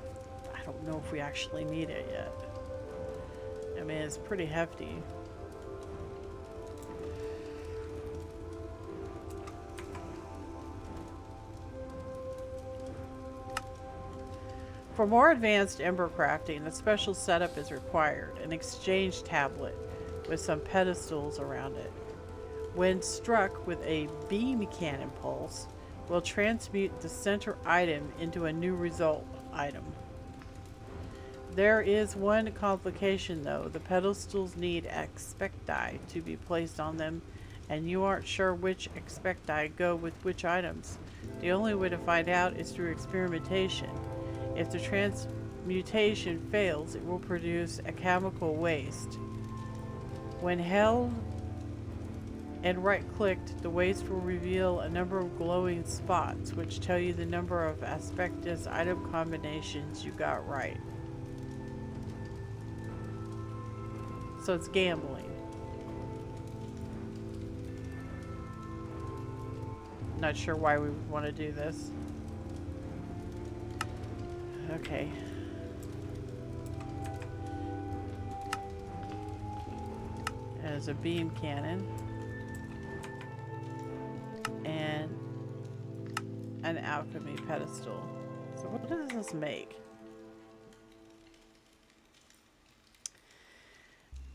know if we actually need it yet. I mean, it's pretty hefty. For more advanced ember crafting, a special setup is required, an exchange tablet with some pedestals around it. When struck with a beam cannon pulse, will transmute the center item into a new result item. There is one complication though. The pedestals need expecti to be placed on them, and you aren't sure which expecti go with which items. The only way to find out is through experimentation. If the transmutation fails, it will produce a chemical waste. When held and right-clicked, the waste will reveal a number of glowing spots, which tell you the number of aspectus item combinations you got right. So it's gambling. Not sure why we would want to do this. Okay. There's a beam cannon. And an alchemy pedestal. So what does this make?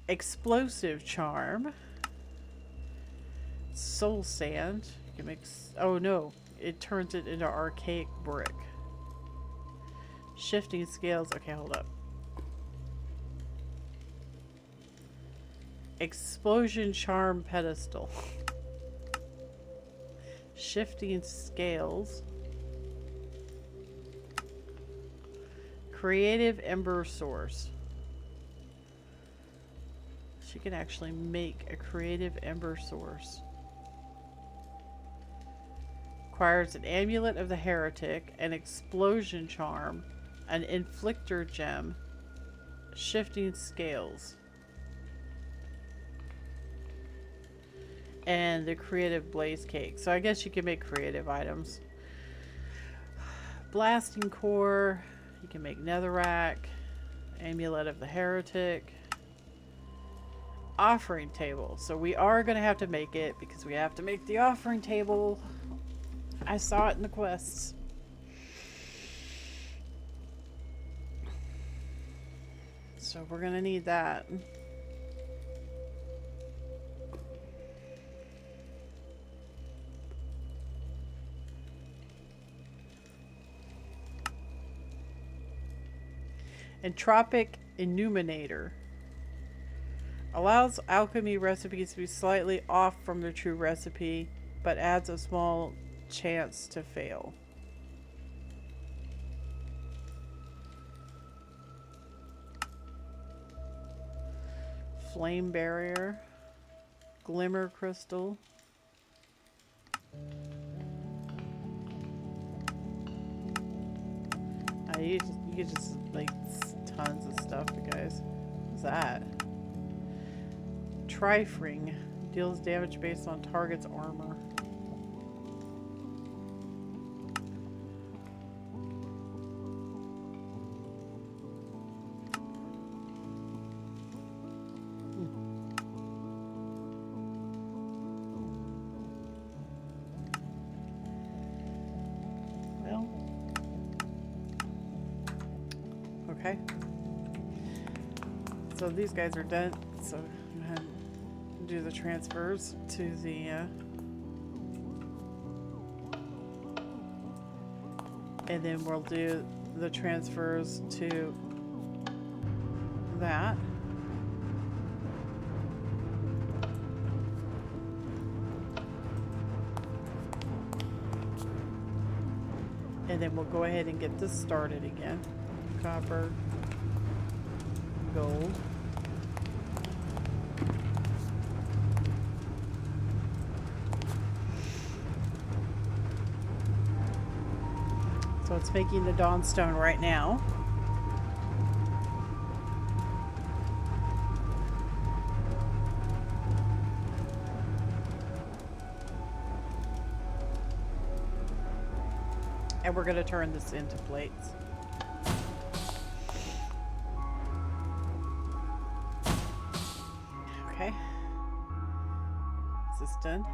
Explosive charm. Soul sand. You can make. Oh no, it turns it into archaic brick. Shifting scales. Okay, hold up. Explosion charm pedestal. Shifting scales. Creative ember source. She can actually make a creative ember source. Requires an amulet of the heretic, an explosion charm, an inflictor gem, shifting scales, and the creative blaze cake. So I guess you can make creative items. Blasting core, you can make netherrack, amulet of the heretic, offering table. So we are going to have to make it because we have to make the offering table. I saw it in the quests. So we're going to need that. Entropic Illuminator. Allows alchemy recipes to be slightly off from their true recipe, but adds a small chance to fail. Flame barrier. Glimmer crystal. You could just like tons of stuff, guys. What's that? Trifring. Deals damage based on target's armor. Okay. So these guys are done. So I'm going to do the transfers to the and then we'll do the transfers to that. And then we'll go ahead and get this started again. Copper, gold. So it's making the dawnstone right now. And we're going to turn this into plates. Okay. Is this done?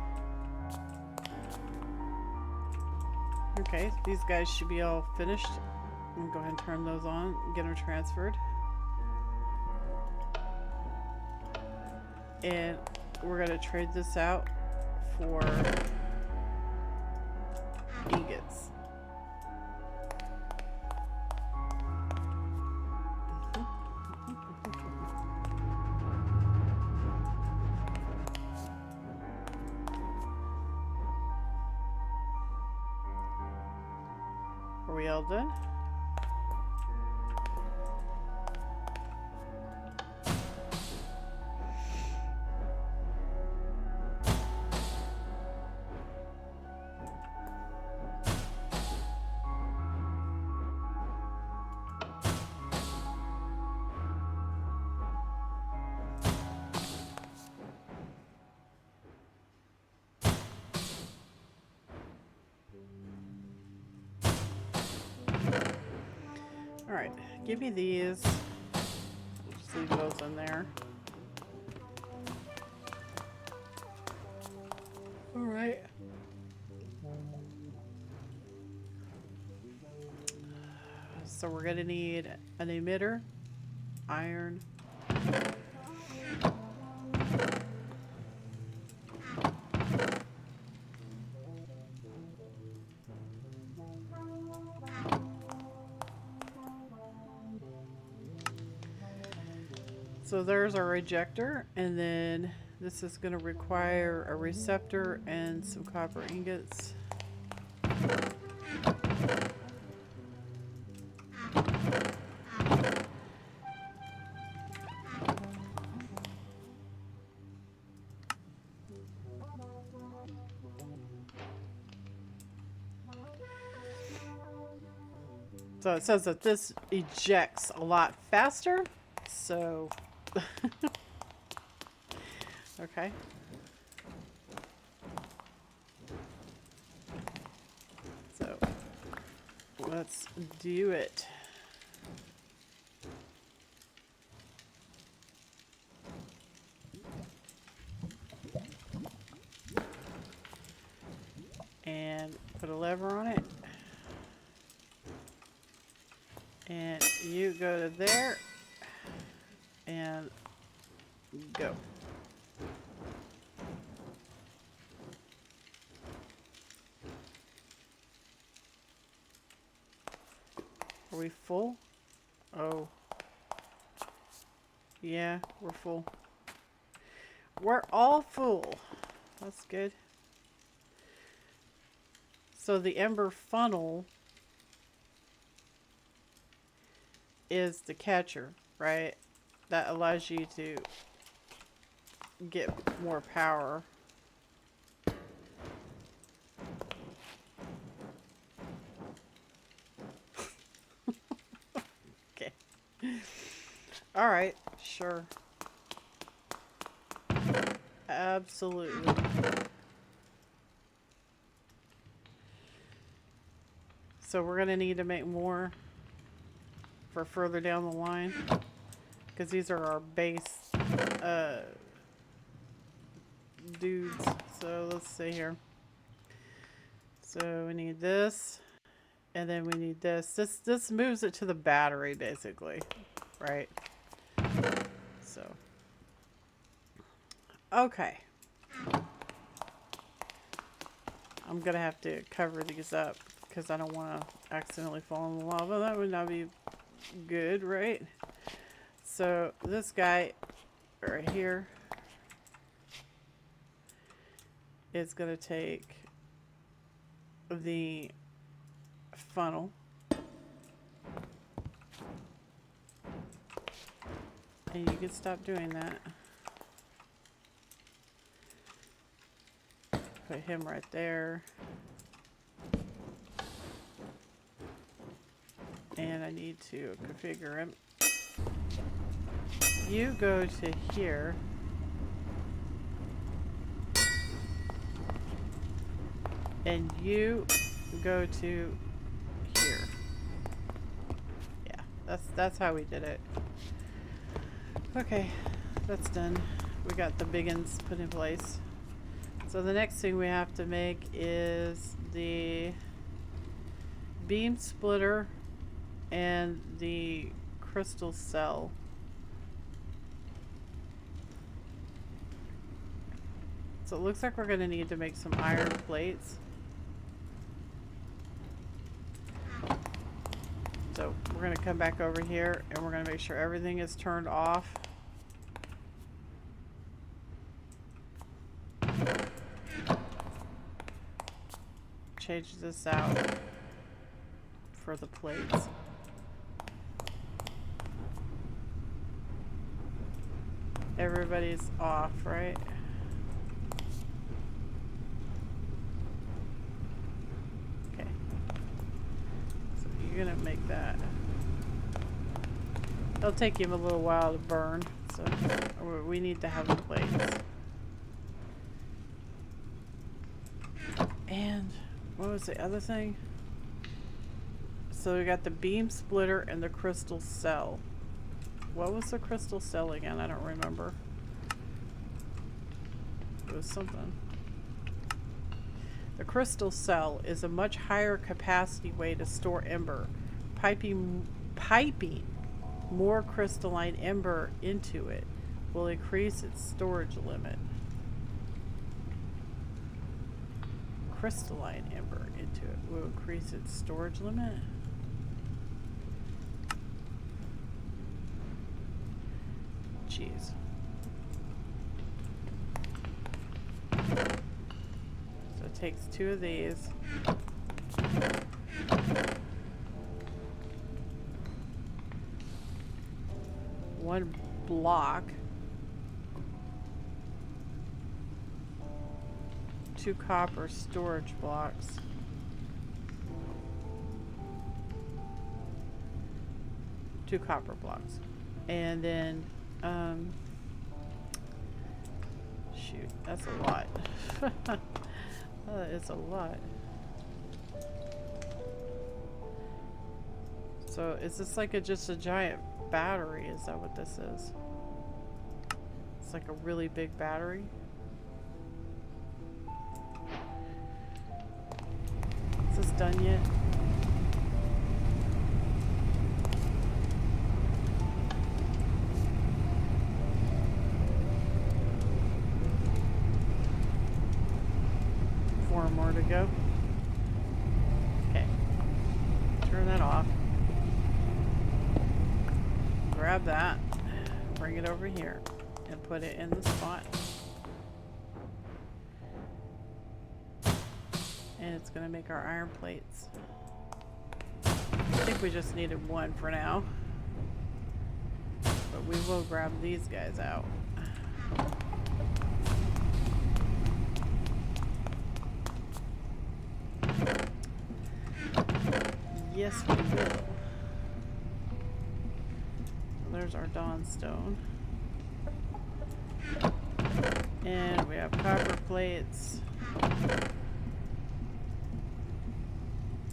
Okay, these guys should be all finished. I'm gonna go ahead and turn those on and get them transferred. And we're gonna trade this out for ingots. Are we all done? Alright, give me these. Just leave those in there. Alright. So we're gonna need an emitter, iron, so there's our ejector, and then this is going to require a receptor and some copper ingots. So it says that this ejects a lot faster, so okay. So let's do it. And put a lever on it. And you go to there and go. Are we full? Oh. Yeah, we're full. We're all full. That's good. So the ember funnel is the catcher, right? That allows you to get more power. Okay. All right, sure. Absolutely. So we're gonna need to make more for further down the line, because these are our base dudes. So let's see here. So we need this, and then we need this. This moves it to the battery, basically, right? So okay, I'm gonna have to cover these up because I don't want to accidentally fall in the lava. That would not be good, right? So this guy right here is going to take the funnel and you can stop doing that. Put him right there. And I need to configure him. You go to here. And you go to here. Yeah, that's how we did it. Okay, that's done. We got the big ones put in place. So the next thing we have to make is the beam splitter and the crystal cell. So it looks like we're going to need to make some iron plates. So we're going to come back over here and we're going to make sure everything is turned off. Change this out for the plates. Everybody's off, right? Okay. So you're gonna make that. It'll take him a little while to burn, so we need to have the plates. And what was the other thing? So we got the beam splitter and the crystal cell. What was the crystal cell again? I don't remember. It was something. The crystal cell is a much higher capacity way to store ember. Piping more crystalline ember into it will increase its storage limit. Crystalline ember into it will increase its storage limit. Jeez. So it takes 2 of these. One block. 2 copper storage blocks. Two copper blocks. And then shoot, that's a lot. That is a lot. So is this like just a giant battery? Is that what this is? It's like a really big battery. Is this done yet? More to go. Okay. Turn that off. Grab that. Bring it over here and put it in the spot. And it's going to make our iron plates. I think we just needed 1 for now. But we will grab these guys out. Yes, we will. There's our dawnstone. And we have copper plates.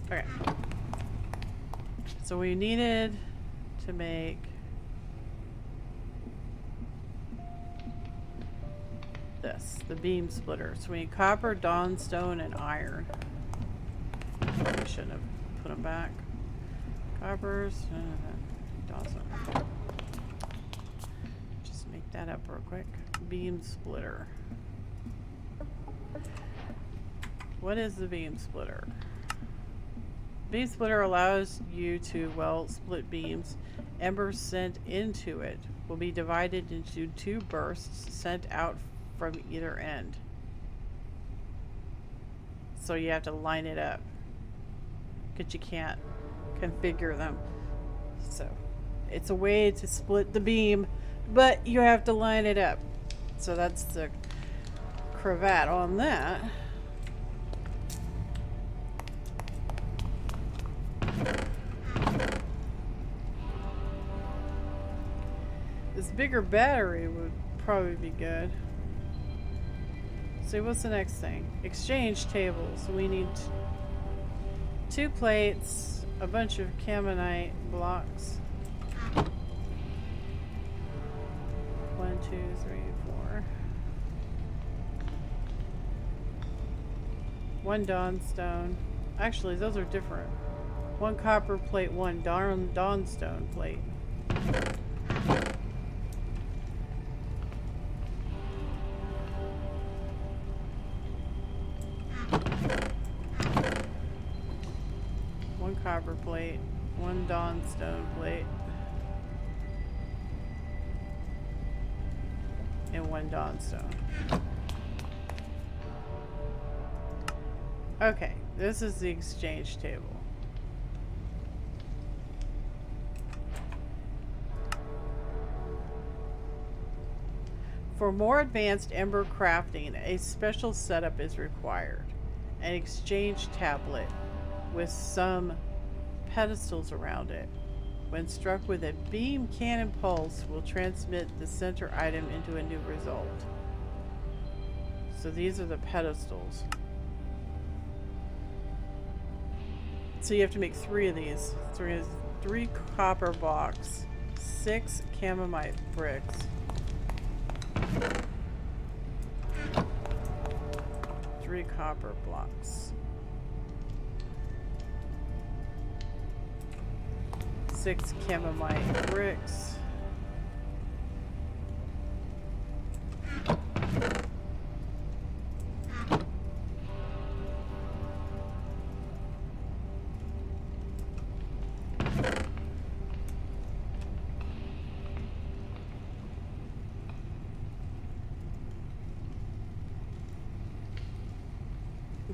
Okay. So we needed to make this, the beam splitter. So we need copper, dawnstone, and iron. Probably shouldn't have put them back. Coppers, dawnstone. Just make that up real quick. Beam splitter. What is the beam splitter? Beam splitter allows you to, well, split beams. Embers sent into it will be divided into 2 bursts sent out from either end. So you have to line it up, because you can't configure them. So it's a way to split the beam, but you have to line it up. So that's the cravat on that. This bigger battery would probably be good. So what's the next thing? Exchange tables. We need 2 plates, a bunch of caminite blocks. 1, 2, 3, 4. 1 dawnstone. Actually, those are different. 1 copper plate, 1 dawnstone plate. Copper plate, 1 dawnstone plate, and 1 dawnstone. Okay, this is the exchange table. For more advanced ember crafting, a special setup is required. An exchange tablet with some pedestals around it. When struck with a beam cannon pulse, will transmit the center item into a new result. So these are the pedestals. So you have to make 3 of these. So we're gonna have 3 copper blocks, 6 chamomite bricks, 3 copper blocks, 6 chamomite bricks,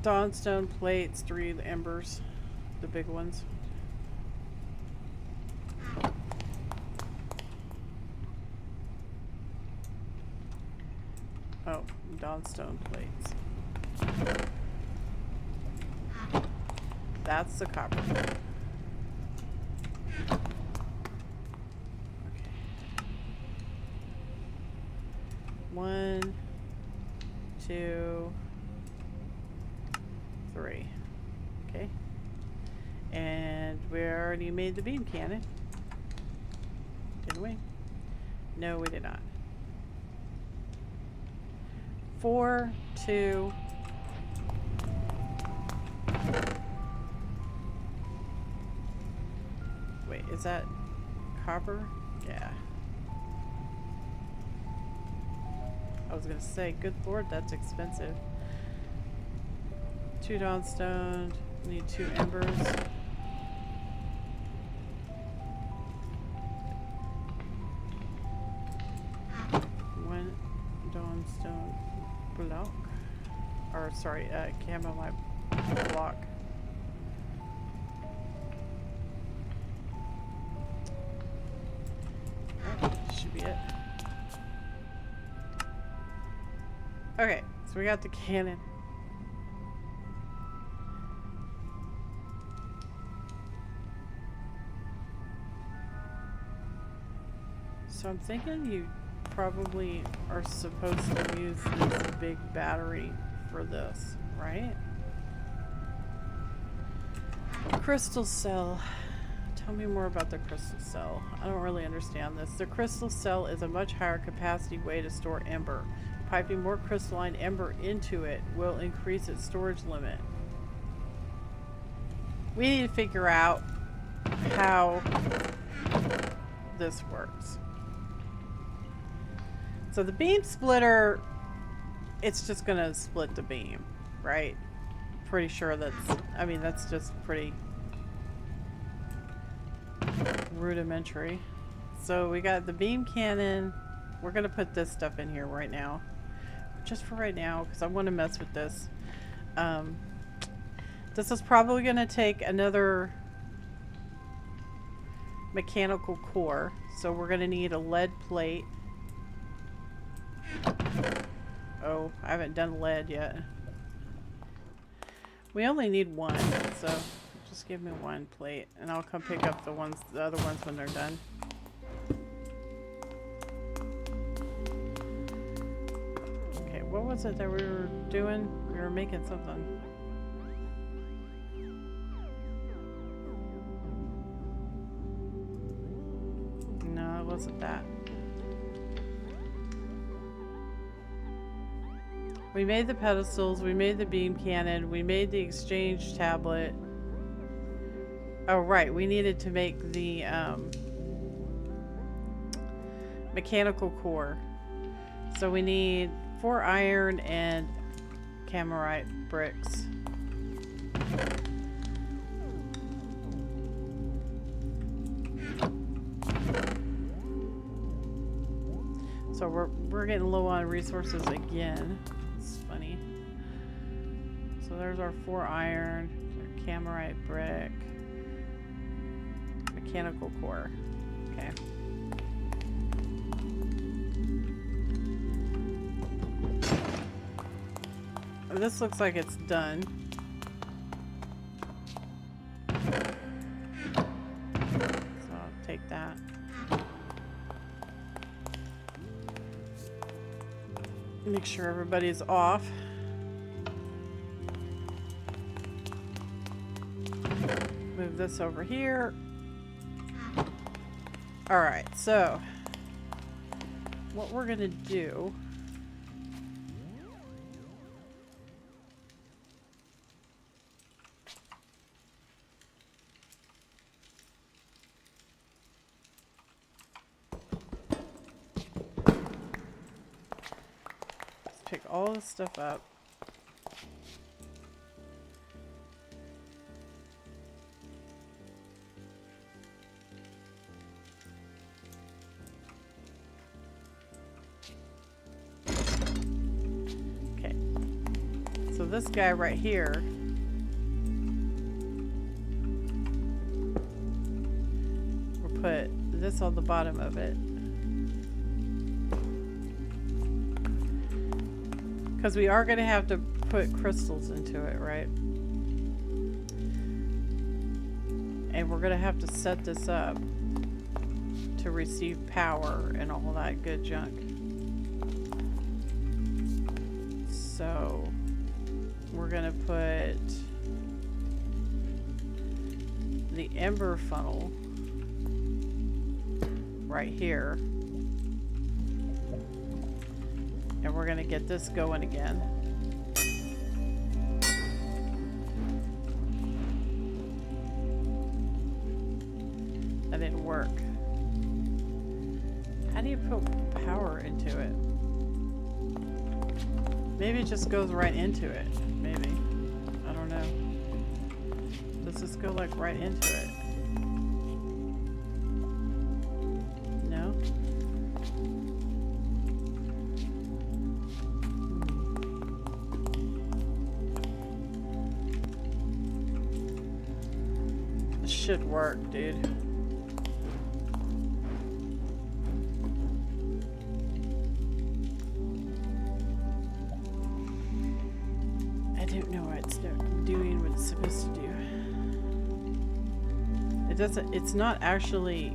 dawnstone plates, 3 embers, the big ones. Oh, dawnstone plates. That's the copper. Okay. 1, 2, 3. Okay. And we already made the beam cannon. Didn't we? No, we did not. 4, 2. Wait, is that copper? Yeah. I was gonna say, good lord, that's expensive. 2 dawnstone. Need 2 embers. One dawnstone block. Or sorry, chamomite block. That should be it. Okay, so we got the cannon. So I'm thinking you probably are supposed to use this big battery for this, right? Crystal cell. Tell me more about the crystal cell. I don't really understand this. The crystal cell is a much higher capacity way to store ember. Piping more crystalline ember into it will increase its storage limit. We need to figure out how this works. So the beam splitter, it's just gonna split the beam, right? Pretty sure that's, I mean, that's just pretty rudimentary. So we got the beam cannon. We're gonna put this stuff in here right now. Just for right now, because I want to mess with this. This is probably gonna take another mechanical core. So we're gonna need a lead plate. Oh, I haven't done lead yet. We only need 1, so just give me 1 plate, and I'll come pick up the other ones when they're done. Okay, what was it that we were doing? We were making something. No, it wasn't that. We made the pedestals, we made the beam cannon, we made the exchange tablet. Oh right, we needed to make the mechanical core. So we need 4 iron and chamomite bricks. So we're getting low on resources again. It's funny. So there's our 4 iron, our chamomite brick, mechanical core. Okay. This looks like it's done. So I'll take that. Make sure everybody's off. Move this over here. Alright, so what we're gonna do is pick all this stuff up. This guy right here we'll put this on the bottom of it because we are going to have to put crystals into it, right? And we're going to have to set this up to receive power and all that good junk. So we're gonna put the ember funnel right here, and we're gonna get this going again. That didn't work. How do you put power into it? Maybe it just goes right into it. Maybe. I don't know. Does this go like right into it? No? This should work, dude. Supposed to do. It doesn't, it's not actually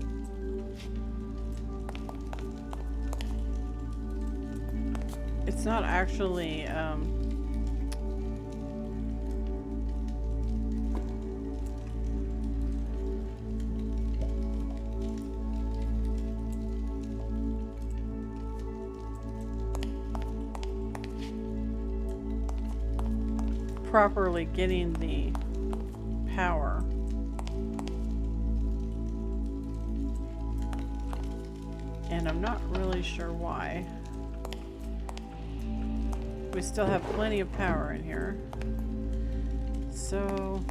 properly getting the power. And I'm not really sure why. We still have plenty of power in here. So,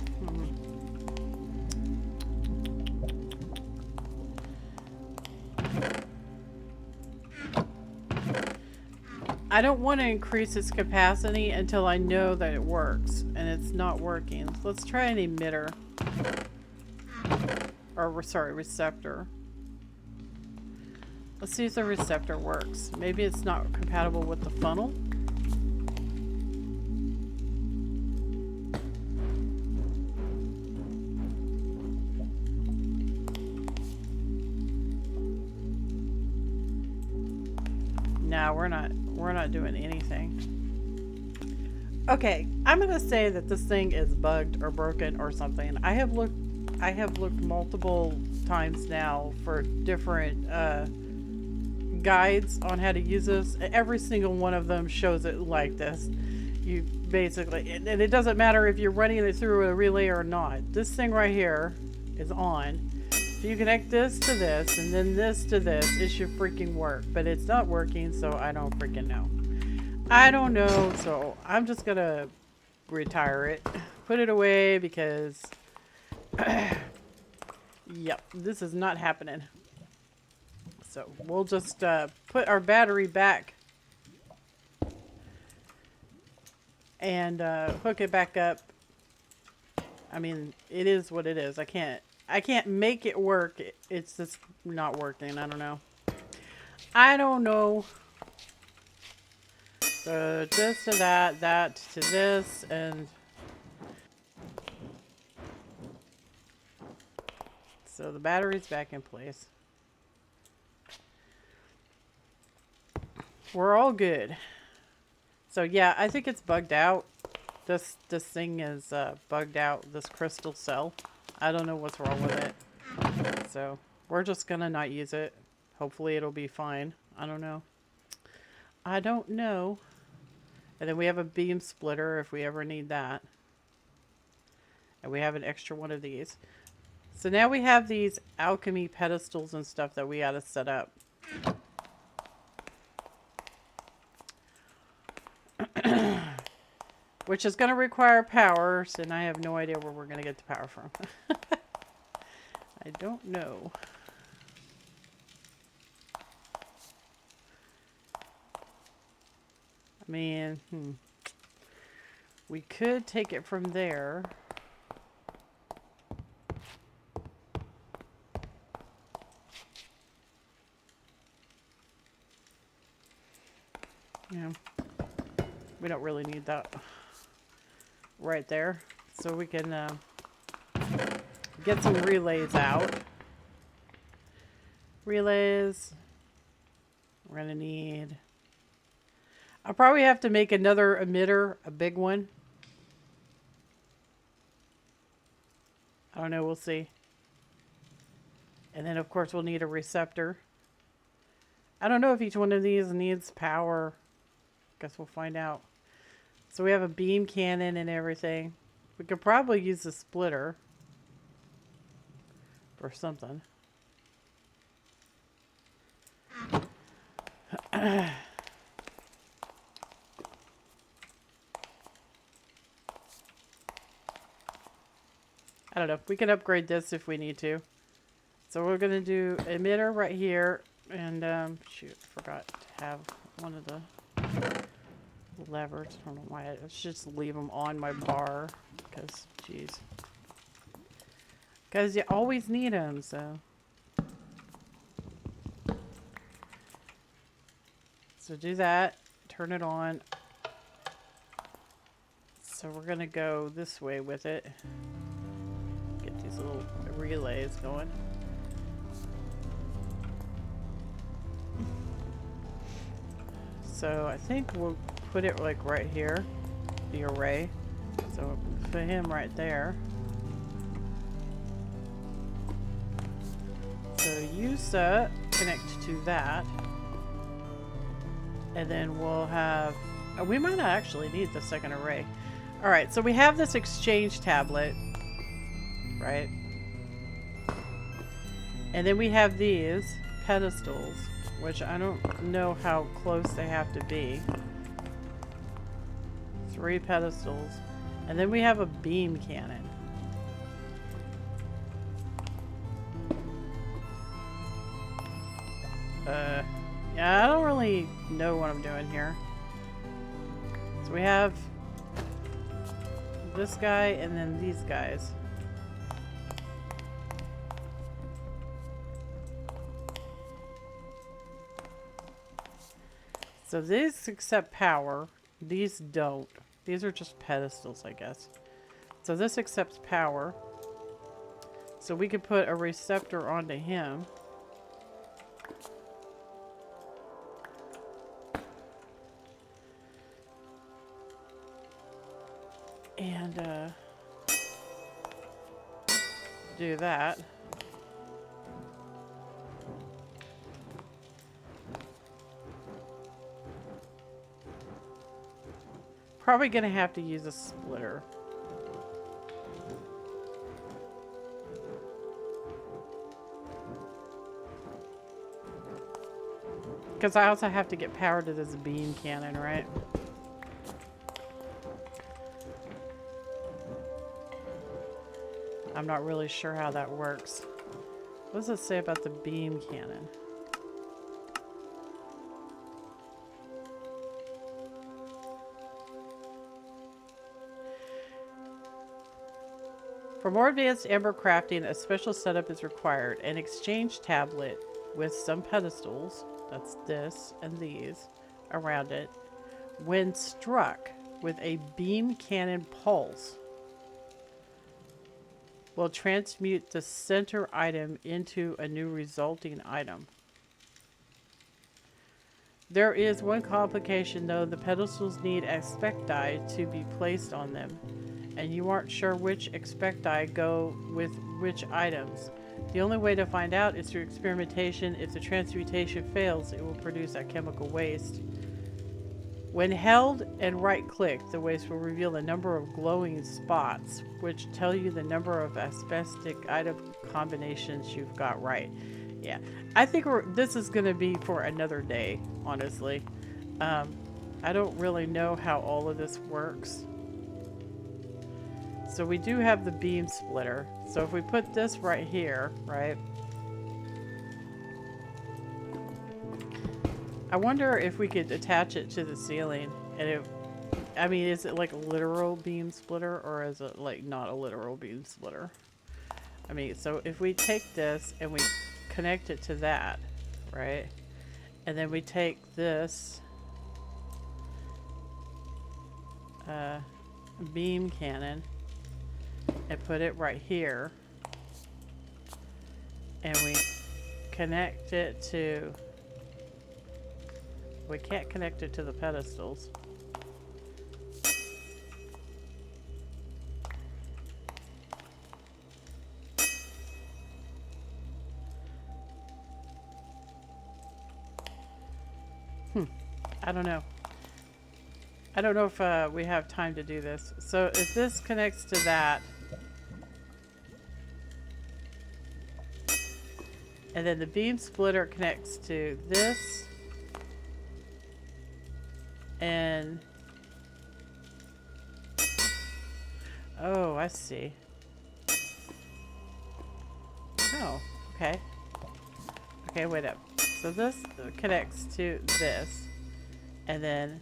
I don't want to increase its capacity until I know that it works, and it's not working. So let's try an emitter. Or, sorry, receptor. Let's see if the receptor works. Maybe it's not compatible with the funnel. No, we're not doing anything. Okay, I'm gonna say that this thing is bugged or broken or something. I have looked multiple times now for different guides on how to use this. Every single one of them shows it like this. You basically, and it doesn't matter if you're running it through a relay or not. This thing right here is on. If you connect this to this and then this to this, it should freaking work. But it's not working, so I don't freaking know. I don't know, so I'm just gonna retire it. Put it away because yep, this is not happening. So we'll just put our battery back and hook it back up. I mean, it is what it is. I can't make it work. It's just not working. I don't know. So this to that, that to this, and so the battery's back in place. We're all good. So yeah, I think it's bugged out. This thing is bugged out, this crystal cell. I don't know what's wrong with it. So we're just gonna not use it. Hopefully it'll be fine. I don't know. I don't know. And then we have a beam splitter if we ever need that. And we have an extra one of these. So now we have these alchemy pedestals and stuff that we gotta set up. Which is going to require power, and I have no idea where we're going to get the power from. I don't know. I mean, we could take it from there. Yeah. We don't really need that right there. So we can get some relays out. Relays. We're going to need... I'll probably have to make another emitter, a big one. I don't know, we'll see. And then of course we'll need a receptor. I don't know if each one of these needs power. Guess we'll find out. So we have a beam cannon and everything. We could probably use a splitter or something. I don't know. We can upgrade this if we need to. So we're going to do emitter right here. And, shoot, forgot to have one of the levers. I don't know why. I should just leave them on my bar. Because, geez. Because you always need them, so. So do that. Turn it on. So we're going to go this way with it. Get these little relays going. So I think we'll put it like right here, the array. So put him right there. So use connect to that. And then we'll have, we might not actually need the second array. All right, so we have this exchange tablet, right? And then we have these pedestals, which I don't know how close they have to be. 3 pedestals. And then we have a beam cannon. Yeah, I don't really know what I'm doing here. So we have this guy and then these guys. So these accept power. These don't. These are just pedestals, I guess. So this accepts power. So we could put a receptor onto him. And do that. Probably gonna have to use a splitter. Because I also have to get power to this beam cannon, right? I'm not really sure how that works. What does it say about the beam cannon? For more advanced amber crafting, a special setup is required. An exchange tablet with some pedestals, that's this and these, around it, When struck with a beam cannon pulse, will transmute the center item into a new resulting item. There is one complication though. The pedestals need expecti to be placed on them, and you aren't sure which expecti go with which items. The only way to find out is through experimentation. If the transmutation fails, it will produce a chemical waste. When held and right-click, the waste will reveal a number of glowing spots, which tell you the number of asbestic item combinations you've got right. Yeah, I think this is going to be for another day, honestly. I don't really know how all of this works. So we do have the beam splitter. So if we put this right here, right? I wonder if we could attach it to the ceiling, and it, I mean, is it like a literal beam splitter, or is it like not a literal beam splitter? I mean, so if we take this and we connect it to that, right? And then we take this beam cannon and put it right here, and we connect it to, we can't connect it to the pedestals. I don't know. I don't know if we have time to do this. So if this connects to that, and then the beam splitter connects to this, and oh, I see. Oh, okay. Okay, wait up. So this connects to this, and then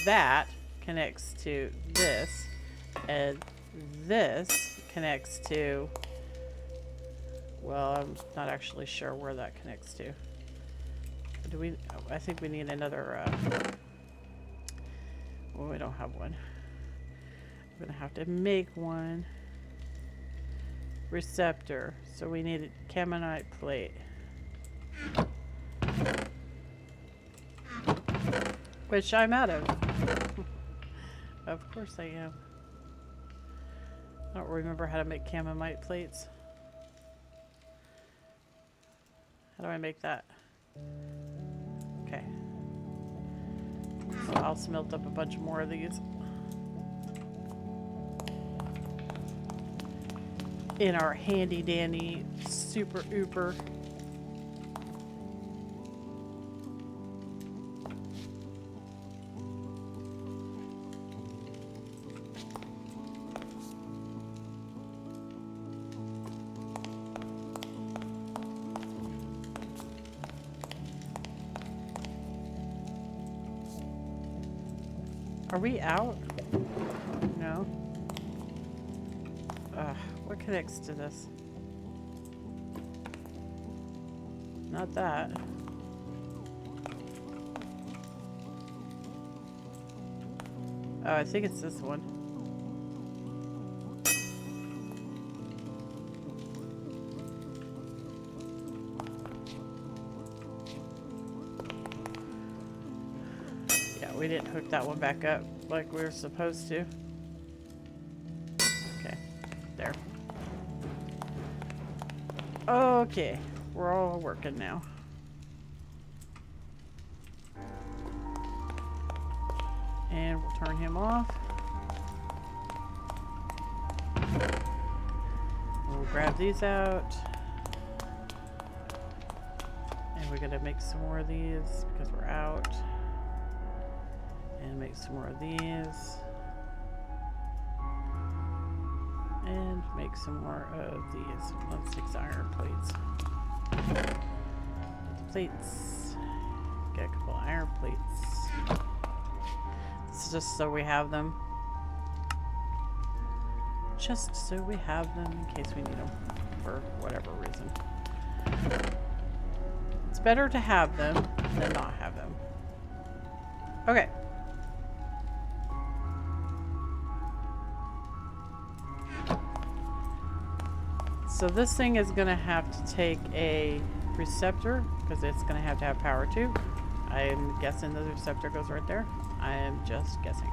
that connects to this, and this connects to, well, I'm not actually sure where that connects to. Do we, I think we need another, well, we don't have one. We're gonna have to make one. Receptor, so we need a caminite plate. Which I'm out of. Of course I am. I don't remember how to make caminite plates. How do I make that? Okay. So I'll smelt up a bunch more of these. In our handy dandy super ooper. Are we out? No. What connects to this? Not that. Oh, I think it's this one. Yeah, we didn't hook that one back up like we were supposed to. Okay, there. Okay, we're all working now. And we'll turn him off. We'll grab these out. And we're gonna make some more of these because we're out. And make some more of these. And make some more of these 1/6 iron plates. Plates. Get a couple iron plates. It's just so we have them. Just so we have them in case we need them for whatever reason. It's better to have them than not have them. Okay. So this thing is going to have to take a receptor because it's going to have power too. I'm guessing the receptor goes right there. I am just guessing.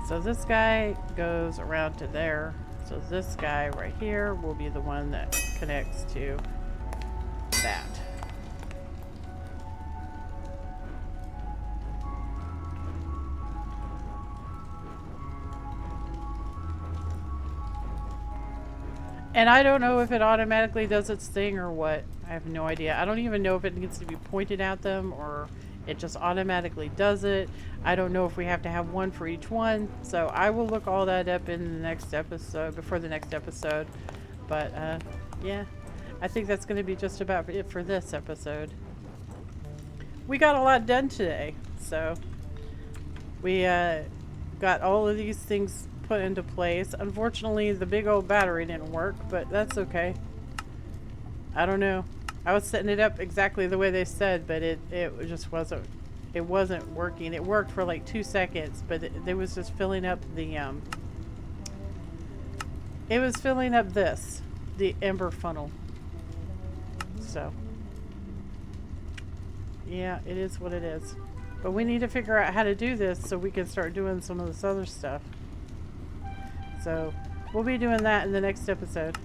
So this guy goes around to there. So this guy right here will be the one that connects to that. And I don't know if it automatically does its thing or what. I have no idea. I don't even know if it needs to be pointed at them or it just automatically does it. I don't know if we have to have one for each one. So I will look all that up in the next episode, before the next episode. But yeah, I think that's going to be just about it for this episode. We got a lot done today. So we got all of these things put into place. Unfortunately, the big old battery didn't work, but that's okay. I don't know. I was setting it up exactly the way they said, but it just wasn't working. It worked for like 2 seconds, but it was just filling up the it was filling up the ember funnel. So yeah, it is what it is. But we need to figure out how to do this so we can start doing some of this other stuff. So we'll be doing that in the next episode.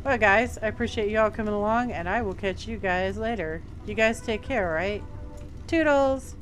Well, guys, I appreciate y'all coming along, and I will catch you guys later. You guys take care, right? Toodles!